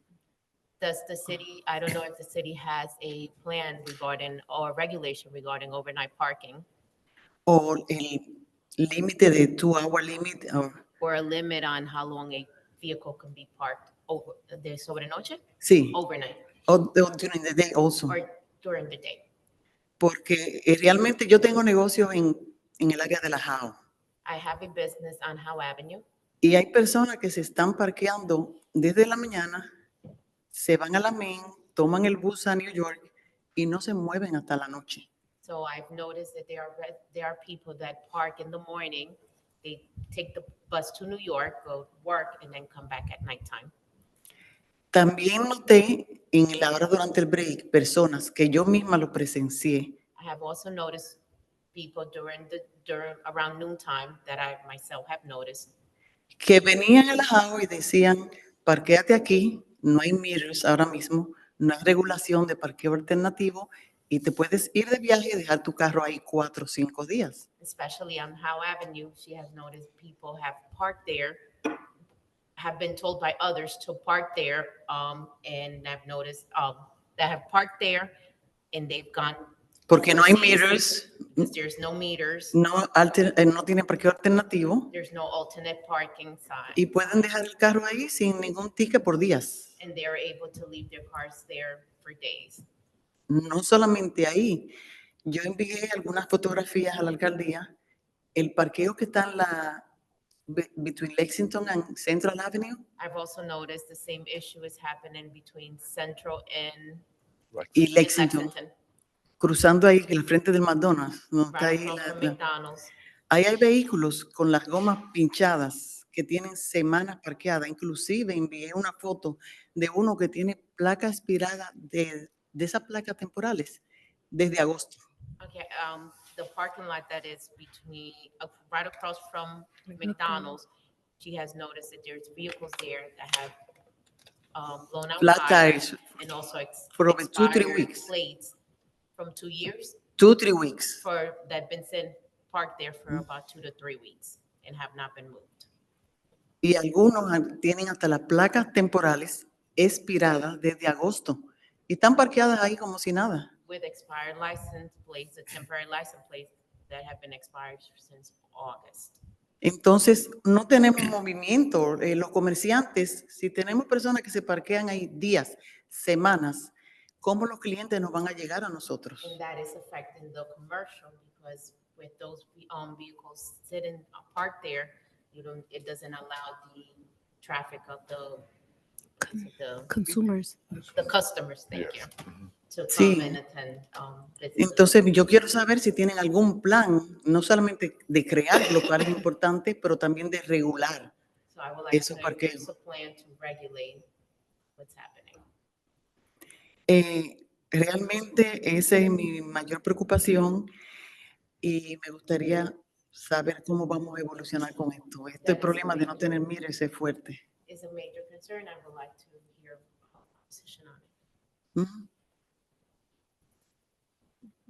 Does the city, I don't know if the city has a plan regarding or regulation regarding overnight parking o el límite de 2-hour limit. or a limit on how long a vehicle can be parked over de sobre noche, Sí, overnight, o during the day also. or during the day. Porque realmente yo tengo negocios en el área de la Howe. I have a business on Howe Avenue, Y hay personas que se están parqueando desde la mañana, se van a la Main, toman el bus a New York y no se mueven hasta la noche. so I've noticed that there are people that park in the morning, they take the bus to New York, go work, and then come back at nighttime. También noté en la hora durante el break personas que yo misma lo presencié, I have also noticed people during around noontime that I myself have noticed que venían a la Howe y decían, parquéate aquí, no hay meters ahora mismo, no hay regulación de parqueo alternativo y te puedes ir de viaje y dejar tu carro ahí 4 o 5 días. especially on Howe Avenue. She has noticed people have parked there, have been told by others to park there, and I've noticed that have parked there and they've gone. Porque no hay overseas meters, because there's no meters, no tienen parqueo alternativo there's no alternate parking sign, y pueden dejar el carro ahí sin ningún ticket por días. and they're able to leave their cars there for days. No solamente ahí, yo envié algunas fotografías a la alcaldía, el parqueo que está en la between Lexington and Central Avenue I've also noticed the same issue is happening between Central and y and Lexington, cruzando ahí el frente del McDonald's, no está right ahí across from McDonald's. ahí hay vehículos con las gomas pinchadas que tienen semanas parqueadas. Inclusive envié una foto de uno que tiene placa expirada de esas placas temporales desde agosto. Okay, the parking lot that is between, right across from McDonald's, she has noticed that there's vehicles there that have blown out Flat tires tires and also for over 2-3 expired weeks. plates from 2 years 2-3 weeks. for, that been parked there for about 2 to 3 weeks and have not been moved. Y algunos tienen hasta las placas temporales expiradas desde agosto y están parqueadas ahí como si nada. With expired license plates, the temporary license plates that have been expired since August. Entonces, no tenemos movimiento. Los comerciantes, si tenemos personas que se parquean ahí días, semanas, ¿cómo los clientes nos van a llegar a nosotros? And that is affecting the commercial because with those vehicles sitting parked there, it doesn't allow the traffic of the the Consumers. customers, thank you, to Sí. come and attend businesses. Entonces, yo quiero saber si tienen algún plan, no solamente de crear, lo cual es importante, pero también de regular. So I would like esos to know if there's parqueos. a plan to regulate what's happening. Realmente esa es mi mayor preocupación y me gustaría saber cómo vamos a evolucionar con esto. Este problema de no tener mires es fuerte. Is a major concern. I would like to hear a position on it. Ujú.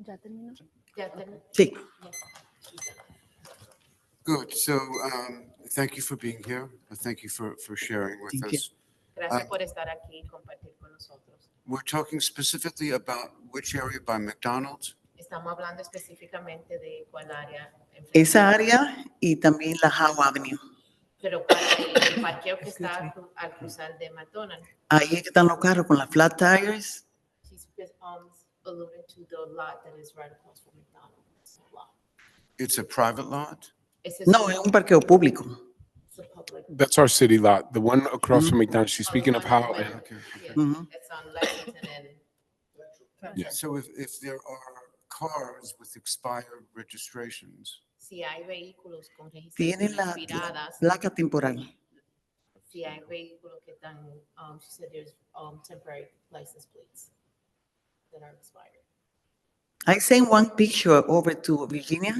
¿Ya terminó? Yeah, then- Sí. Good. So thank you for being here. Thank you for sharing with Thank you. us. Gracias por estar aquí y compartir con nosotros. We're talking specifically about which area by McDonald's. Estamos hablando específicamente de cuál área. Esa área y también la Howe Avenue. Pero el parqueo que está al cruzar de McDonald's. Ahí es que están los carros con las flat tires. She's alluding to the lot that is right across from McDonald's. Lot. It's a private lot. No, es un parqueo público. It's a public. That's our city lot, the one across from McDonald's. She's speaking of how, and Okay. Yeah, Mhm. it's on Lexington and. Yeah. So if there are cars with expired registrations, Si hay vehículos con Tienen registraciones la expiradas, placa temporal. si hay vehículos que están, she said there's temporary license plates that are expired. I sent one picture over to Virginia.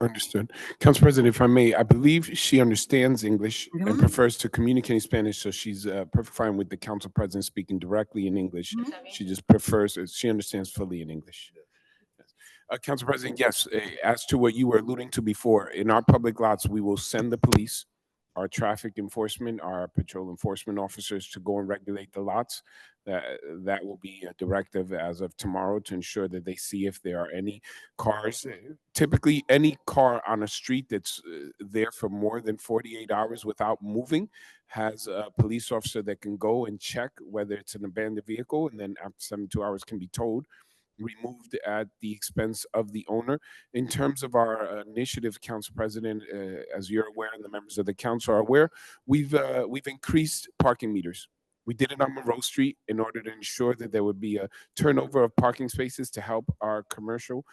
understood. Council President, if I may, I believe she understands English and Mhm. prefers to communicate in Spanish, so she's perfect fine with the council president speaking directly in English. She just prefers, she understands fully in English. Council President, yes, as to what you were alluding to before, in our public lots, we will send the police, our traffic enforcement, our patrol enforcement officers to go and regulate the lots. That will be a directive as of tomorrow to ensure that they see if there are any cars. Typically, any car on a street that's there for more than 48 hours without moving has a police officer that can go and check whether it's an abandoned vehicle, and then after 72 hours can be towed, removed at the expense of the owner. In terms of our initiative, Council President, as you're aware and the members of the council are aware, we've increased parking meters. We did it on Monroe Street in order to ensure that there would be a turnover of parking spaces to help our commercial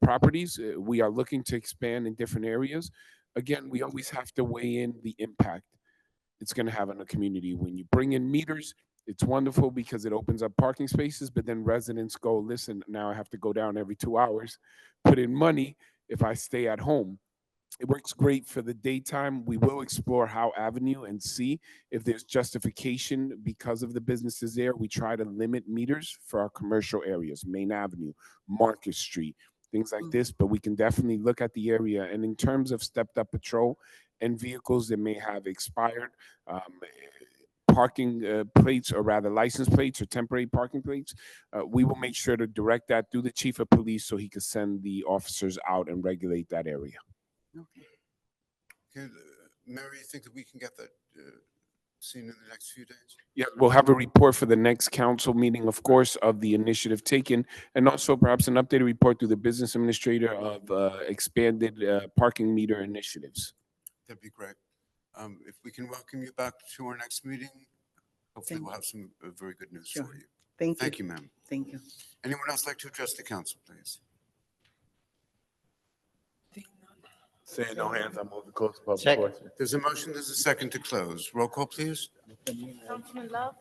properties. We are looking to expand in different areas. Again, we always have to weigh in the impact it's going to have on the community. When you bring in meters, it's wonderful because it opens up parking spaces, but then residents go, listen, now I have to go down every 2 hours, put in money if I stay at home. It works great for the daytime. We will explore Howe Avenue and see if there's justification because of the businesses there. We try to limit meters for our commercial areas, Main Avenue, Market Street, things like this, but we can definitely look at the area. And in terms of stepped up patrol and vehicles that may have expired, parking plates, or rather license plates or temporary parking plates, we will make sure to direct that through the chief of police so he can send the officers out and regulate that area. Okay, Mary, you think that we can get that seen in the next few days? Yeah, we'll have a report for the next council meeting, of course, of the initiative taken, and also perhaps an updated report through the business administrator of expanded parking meter initiatives. That'd be great. If we can welcome you back to our next meeting, hopefully Thank we'll have some very good news Sure. for you. Thank you. ma'am. Thank you. Anyone else like to address the council, please? Seeing no hands, I move to close the public Second. portion. There's a motion, there's a second to close. Roll call, please. Councilman Love,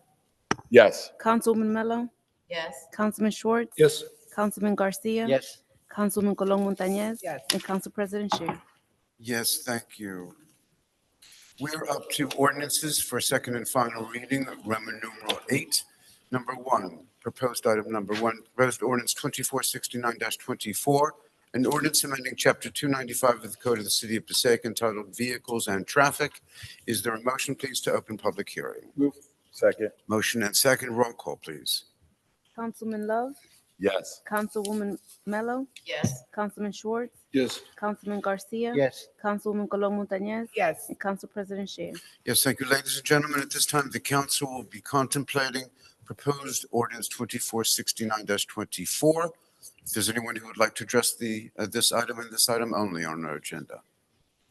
Yes. Councilwoman Mello, Yes. Councilman Schwartz. Yes. Councilman Garcia. Yes. Councilwoman Colon Montañez. Yes. And Council President Sher. Yes, thank you. We're up to ordinances for second and final reading, Roman numeral 8. Number 1, proposed item number 1, proposed ordinance 2469-24, an ordinance amending Chapter 295 of the Code of the City of Passaic entitled Vehicles and Traffic. Is there a motion, please, to open public hearing? Move. Second. Motion and second. Roll call, please. Councilman Love, Yes. Councilwoman Mello, Yes. Councilman Schwartz, Yes. Councilman Garcia. Yes. Councilwoman Colon Montañez. Yes. And Council President Sher. Yes, thank you, ladies and gentlemen. At this time, the council will be contemplating proposed ordinance 2469-24. If there's anyone who would like to address this item and this item only on our agenda.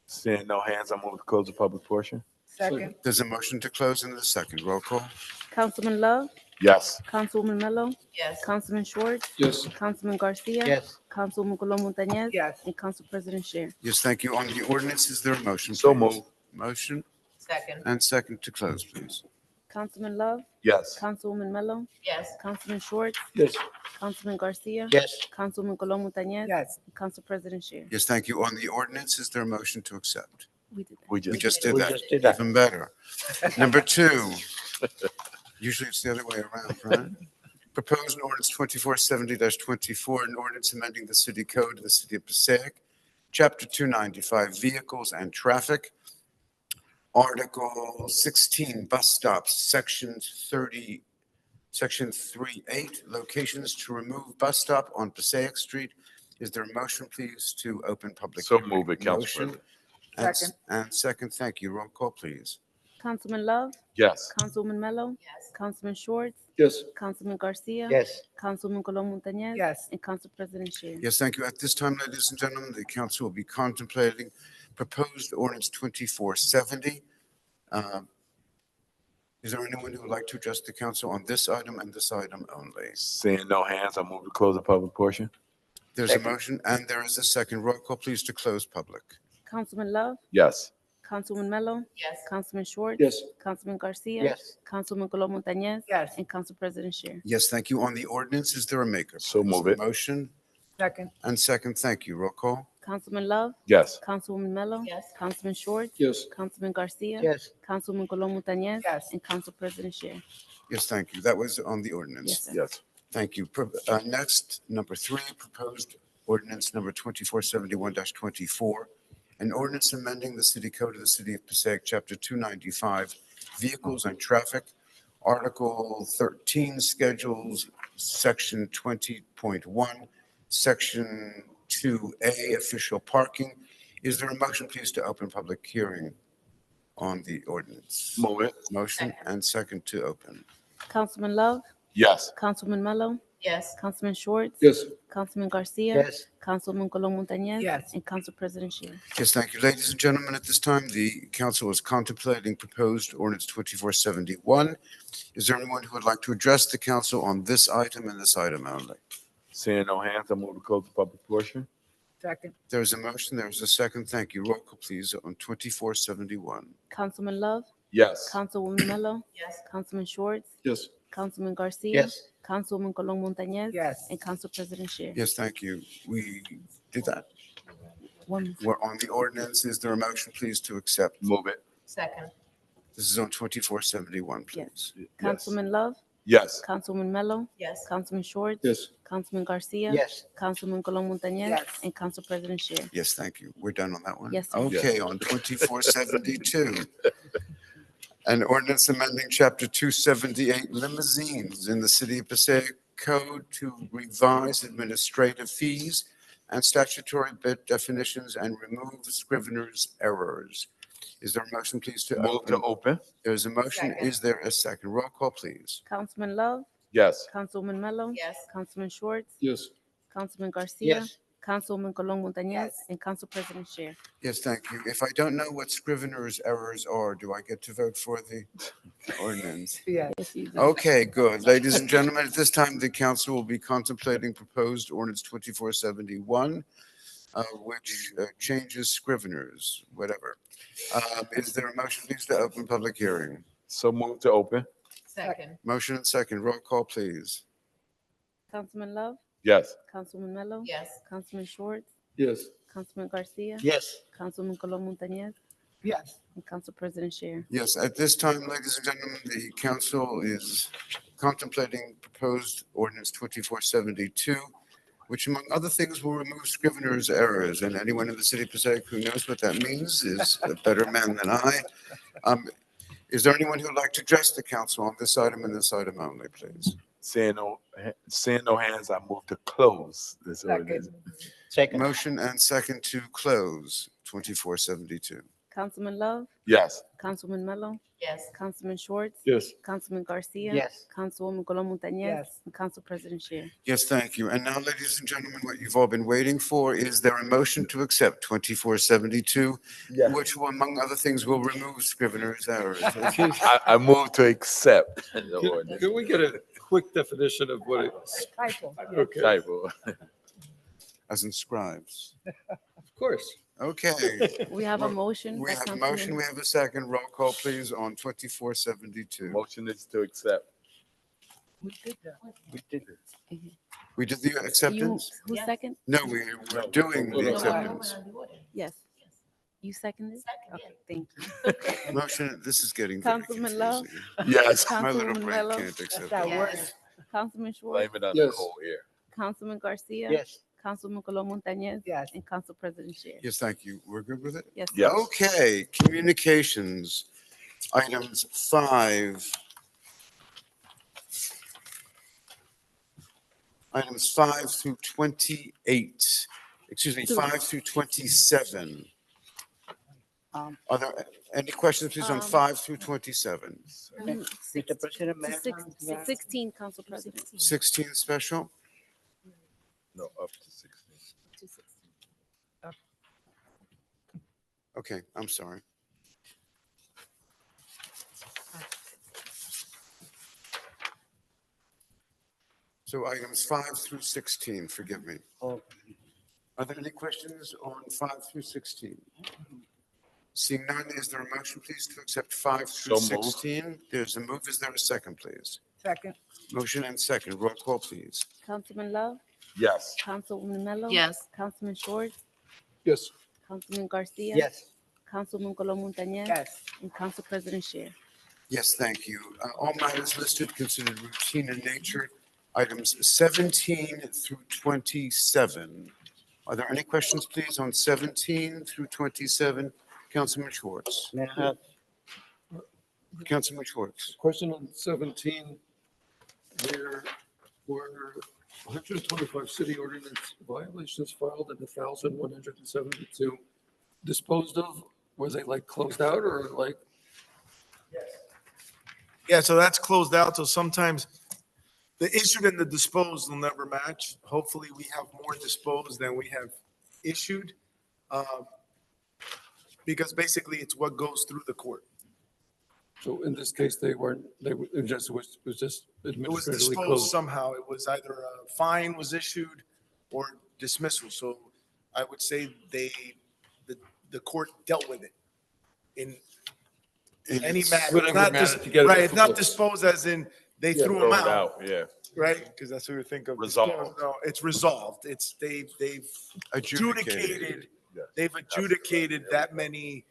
Seeing no hands, I move to close the public portion. Second. There's a motion to close and a second. Roll call. Councilman Love, Yes. Councilwoman Mello, Yes. Councilman Schwartz, Yes. Councilman Garcia. Yes. Councilwoman Colom Montañez. Yes. And Council President Scher. Yes, thank you. On the ordinance, is there a motion? So please? moved. Motion Second. and second to close, please. Councilman Love, Yes. Councilwoman Mello, Yes. Councilman Schwartz, Yes. Councilman Garcia. Yes. Councilwoman Colom Montañez. Yes. And Council President Scher. Yes, thank you. On the ordinance, is there a motion to accept? We did that. We We just, just did We that. just did that. Even better. Number 2. Usually it's the other way around, right? Proposed ordinance 2470-24, an ordinance amending the city code of the city of Passaic, chapter 295, vehicles and traffic, article 16, bus stops, section 3.8, locations to remove bus stop on Passaic Street. Is there a motion, please, to open public so hearing? move it, Council Motion President. and- Second. And second, thank you. Roll call, please. Councilman Love, Yes. Councilwoman Mello, Yes. Councilman Schwartz, Yes. Councilman Garcia. Yes. Councilwoman Colom Montañez. Yes. And Council President Scher. Yes, thank you. At this time, ladies and gentlemen, the council will be contemplating proposed ordinance 2470. Is there anyone who would like to address the council on this item and this item only? Seeing no hands, I move to close the public portion. There's a motion and there is a second. Roll call, please, to close public. Councilman Love, Yes. Councilwoman Mello, Yes. Councilman Schwartz. Yes. Councilman Garcia. Yes. Councilwoman Colom Montañez. Yes. And Council President Scher. Yes, thank you. On the ordinance, is there a maker? So please? move it. Motion Second. and second, thank you. Roll call. Councilman Love, Yes. Councilwoman Mello. Yes. Councilman Schwartz. Yes. Councilman Garcia. Yes. Councilwoman Colom Montañez. Yes. And Council President Scher. Yes, thank you. That was on the ordinance. Yes, sir. Yes. Thank you. Next, number 3, proposed ordinance number 2471-24, an ordinance amending the city code of the city of Passaic, chapter 295, vehicles and traffic, article 13, schedules, section 20.1, section 2A, official parking. Is there a motion, please, to open public hearing on the ordinance? Move it. Motion and second to open. Councilman Love, Yes. Councilwoman Mello, Yes. Councilman Schwartz. Yes. Councilman Garcia. Yes. Councilwoman Colom Montañez. Yes. And Council President Scher. Yes, thank you. Ladies and gentlemen, at this time, the council is contemplating proposed ordinance 2471. Is there anyone who would like to address the council on this item and this item only? Seeing no hands, I move to close the public portion. Second. There's a motion, there's a second. Thank you. Roll call, please, on 2471. Councilman Love, Yes. Councilwoman Mello, Yes. Councilman Schwartz, Yes. Councilman Garcia. Yes. Councilwoman Colom Montañez. Yes. And Council President Scher. Yes, thank you. We did that. One. We're on the ordinance. Is there a motion, please, to accept? Move it. Second. This is on 2471, please. Councilman Love, Yes. Councilwoman Mello, Yes. Councilman Schwartz. Yes. Councilman Garcia. Yes. Councilman Colom Montañez. Yes. And Council President Scher. Yes, thank you. We're done on that one? Yes, sir. Okay, on 2472. An ordinance amending Chapter 278 limousines in the City of Passaic Code to revise administrative fees and statutory bit definitions and remove scrivener's errors. Is there a motion, please, to Move to open? open. There's a motion. Second. Is there a second? Roll call, please. Councilman Love, Yes. Councilwoman Mello. Yes. Councilman Schwartz. Yes. Councilman Garcia. Yes. Councilwoman Colom Montañez. Yes. And Council President Scher. Yes, thank you. If I don't know what scrivener's errors are, do I get to vote for the ordinance? Yes. Yes, you do. Okay, good. Ladies and gentlemen, at this time, the council will be contemplating proposed ordinance 2471, which changes scriveners, whatever. Is there a motion, please, to open public hearing? So move to open. Second. Motion and second. Roll call, please. Councilman Love, Yes. Councilwoman Mello. Yes. Councilman Schwartz. Yes. Councilman Garcia. Yes. Councilwoman Colom Montañez. Yes. And Council President Scher. Yes, at this time, ladies and gentlemen, the council is contemplating proposed ordinance 2472, which among other things will remove scrivener's errors. And anyone in the city of Passaic who knows what that means is a better man than I. Is there anyone who would like to address the council on this item and this item only, please? Seeing no hands, I move to close this Second. ordinance. Second. Motion and second to close 2472. Councilman Love, Yes. Councilwoman Mello, Yes. Councilman Schwartz, Yes. Councilman Garcia. Yes. Councilwoman Colon Montañez. Yes. And Council President Shear. Yes, thank you. And now, ladies and gentlemen, what you've all been waiting for, is there a motion to accept 2472, Yes. which will, among other things, will remove Scrivener's errors? I move to accept the ordinance. Can we get a quick definition of what it's? Typo. Okay, Typo. As in scribes. of course. Okay. We have a motion. We by have a Councilman- motion, we have a second. Roll call, please, on 2472. Motion is to accept. We did that. We did it. We did the You, acceptance? who second? No, we were doing the No. acceptance. Yes. You seconded? Okay, thank you. Motion, this is getting very Councilman Love? confusing. Yes. My little Councilwoman brain Mello, can't accept That that. works. Councilman Schwartz, Blame it on Yes. Nicole here. Councilman Garcia. Yes. Councilman Colon Montañez. Yes. And Council President Shear. Yes, thank you. We're good with it? Yes. Yes. Okay, communications, items 5. Items 5 through 28, excuse me, 5 through 27. Um, Are there any questions, please, on Um, 5 through 27? Mr. President, To Mayor, six- 16, Council President. 16 special? No, up to 16. Okay, I'm sorry. So items 5 through 16, forgive me. Oh. Are there any questions on 5 through 16? Seeing none, is there a motion, please, to accept 5 through So moved. 16? There's a move. Is there a second, please? Second. Motion and second. Roll call, please. Councilman Love, Yes. Councilwoman Mello. Yes. Councilman Schwartz, Yes. Councilman Garcia. Yes. Councilman Colon Montañez. Yes. And Council President Shear. Yes, thank you. All matters listed considered routine in nature. Items 17 through 27. Are there any questions, please, on 17 through 27? Councilman Schwartz. may I have Councilman Schwartz. Question on 17, there were 125 city ordinance violations filed and 1,172 disposed of. Were they like closed out or like? Yeah, so that's closed out. So sometimes the issued and the disposed will never match. Hopefully we have more disposed than we have issued. Because basically it's what goes through the court. So in this case, they weren't, it was just It was administratively disposed closed. somehow. It was either a fine was issued or dismissal. So I would say the court dealt with it in any manner. Whatever It's not manner dis- to get it Right, off it's the not books. disposed as in they Yeah, threw Throw them it out, yeah. right? Because that's what we think of. Resolved. No, it's resolved. It's they've adjudicated, Yeah. they've adjudicated that many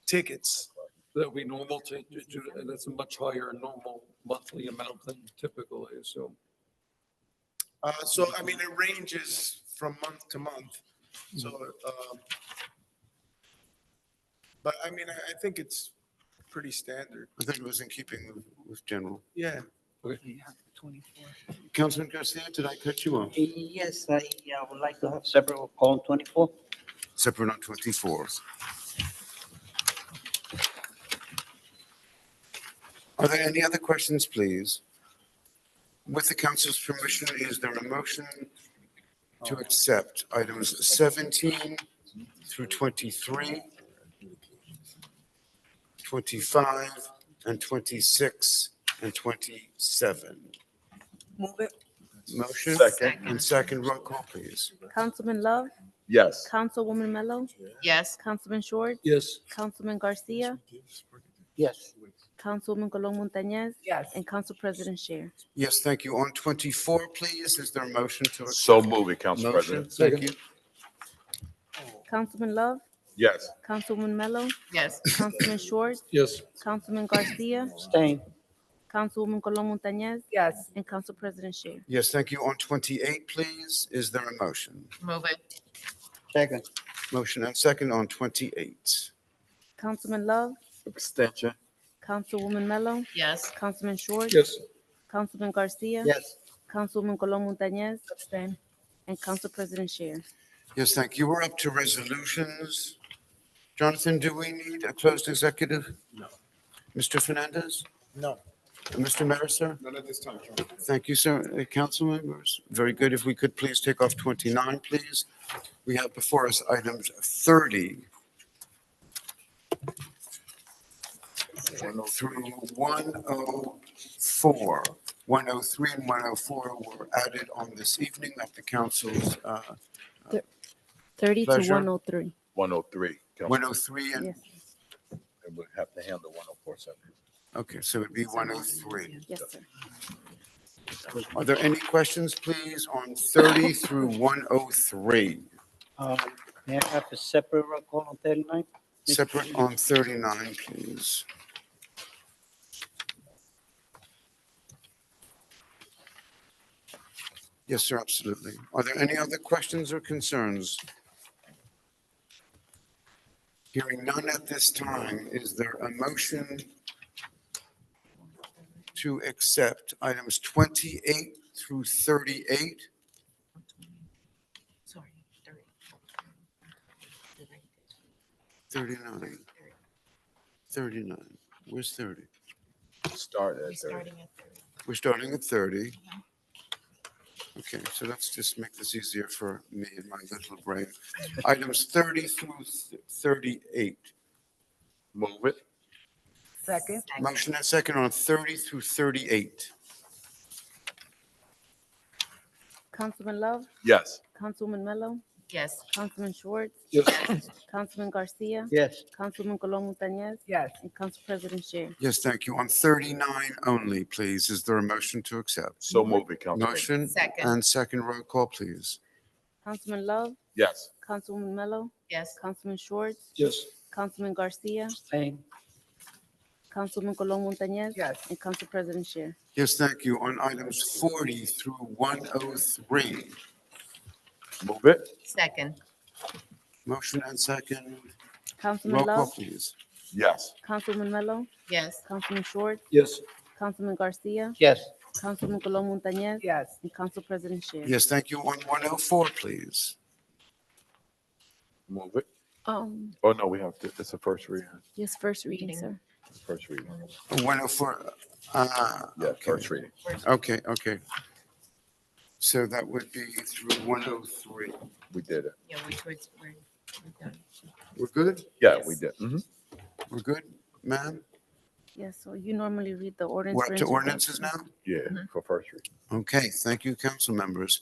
tickets. That would be normal and that's a much higher normal monthly amount than typical, I assume. So, I mean, it ranges from month to month. So, but I mean, I think it's pretty standard. I think it was in keeping with general. Yeah. Councilman Garcia, did I cut you off? Yes, I would like to have separate call on 24. Separate on 24. Are there any other questions, please? With the council's permission, is there a motion to accept items 17 through 23, 25, and 26, and 27? Move it. Motion? Second. And second, roll call, please. Councilman Love, Yes. Councilwoman Mello, Yes. Councilman Schwartz, Yes, Councilman Garcia, Yes. Councilwoman Colon Montañez, Yes. and Council President Shear. Yes, thank you. On 24, please, is there a motion to accept? So move it, Council Motion, President. thank you. Councilman Love, Yes. Councilwoman Mello, Yes. Councilman Schwartz, yes, Councilman Garcia, Staying. Councilwoman Colon Montañez, Yes. and Council President Shear. Yes, thank you. On 28, please, is there a motion? Move it. Second. Motion and second on 28. Councilman Love, Extension. Councilwoman Mello, Yes. Councilman Schwartz, yes, Councilman Garcia, Yes. Councilwoman Colon Montañez, and Council President Shear. Yes, thank you. We're up to resolutions. Jonathan, do we need a closed executive? No. Mr. Fernandez? No. Mr. Marisser? None at this time, Council. Thank you, sir. Council members, very good. If we could please take off 29, please. We have before us items 30 through 104. 103 and 104 were added on this evening at the council's 30 to Pleasure. 103. 103. 103 and, Yes, And we'll have to handle 104 separately. okay, so it'd be 103. yes, sir. Are there any questions, please, on 30 through 103? May I have a separate roll call on 39? Separate on 39, please. Yes, sir, absolutely. Are there any other questions or concerns? Hearing none at this time, is there a motion to accept items 28 through 38? Sorry, 39. 39. Where's 30? Start We're at 30. starting at 30. We're starting at 30. Okay, so let's just make this easier for me and my little brain. Items 30 through 38. Move it. Second. Motion and second on 30 through 38. Councilman Love, Yes. Councilwoman Mello, Yes. Councilman Schwartz, Yes. Councilman Garcia, Yes. Councilman Colon Montañez, Yes. and Council President Scher. Yes, thank you. On 39 only, please. Is there a motion to accept? So move it, Council. Motion Second. and second roll call, please. Councilman Love, Yes. Councilwoman Mello, Yes. Councilman Schwartz, Yes. Councilman Garcia, Same. Councilman Colon Montañez, Yes. and Council President Scher. Yes, thank you. On items 40 through 103. Move it. Second. Motion and second. Councilman Roll call, Love, please. Yes. Councilwoman Mello, Yes. Councilman Schwartz, Yes. Councilman Garcia, Yes. Councilman Colon Montañez, Yes. and Council President Scher. Yes, thank you. On 104, please. Move it. Um, Oh, no, we have to, it's a first reading. yes, first reading, Reading. sir. First reading. 104, Yeah, okay. first reading. Okay, okay. So that would be through 103. We did it. Yeah, we're done. We're good? Yeah, Yes. we did. Mhm. We're good, ma'am? Yes, so you normally read the ordinance. We're for up to ordinances introduction. now? Yeah, for first reading. Okay, thank you, council members.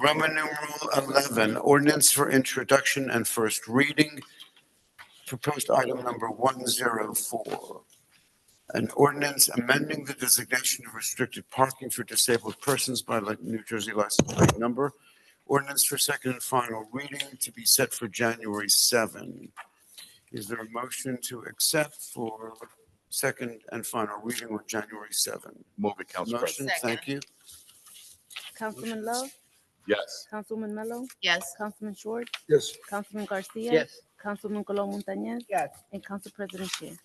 Roman numeral 11, ordinance for introduction and first reading. Proposed item number 104. An ordinance amending the designation of restricted parking for disabled persons by New Jersey license plate number. Ordinance for second and final reading to be set for January 7. Is there a motion to accept for second and final reading on January 7? Move it, Council Motion, President. thank you. Councilman Love, Yes. Councilwoman Mello, Yes. Councilman Schwartz, Yes. Councilman Garcia. Yes. Councilman Colon Montañez, Yes. and Council President Scher.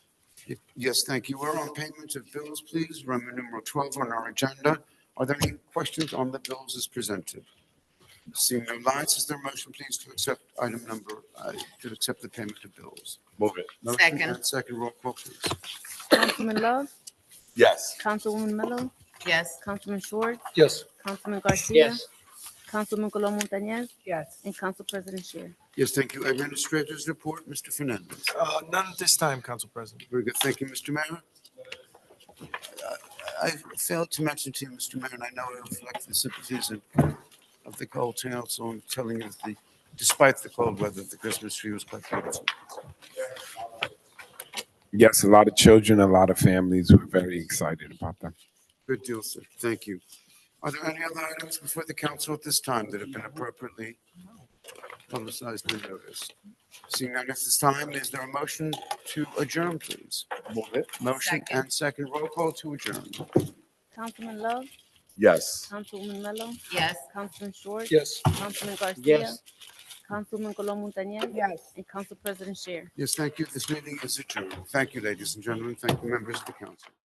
Yes, thank you. We're on payment of bills, please. Roman numeral 12 on our agenda. Are there any questions on the bills as presented? Seeing no lights, is there a motion, please, to accept item number, to accept the payment of bills? Move it. Motion Second. and second roll call, please. Councilman Love, Yes. Councilwoman Mello, Yes. Councilman Schwartz, Yes. Councilman Garcia. Yes. Councilman Colon Montañez, Yes. and Council President Scher. Yes, thank you. Administrators report, Mr. Fernandez. None at this time, Council President. Very good. Thank you, Mr. Mayor. I failed to mention to you, Mr. Mayor, and I know I reflect the sympathies of the cold council in telling you that despite the cold weather, the Christmas tree was quite beautiful. Yes, a lot of children, a lot of families were very excited about them. Good deal, sir. Thank you. Are there any other items before the council at this time that have been appropriately publicized and noticed? Seeing none at this time, is there a motion to adjourn, please? Move it. Motion Second. and second roll call to adjourn. Councilman Love, Yes. Councilwoman Mello, Yes. Councilman Schwartz, Yes. Councilman Garcia, Yes. Councilman Colon Montañez, Yes. and Council President Scher. Yes, thank you. This meeting is adjourned. Thank you, ladies and gentlemen. Thank you, members of the council.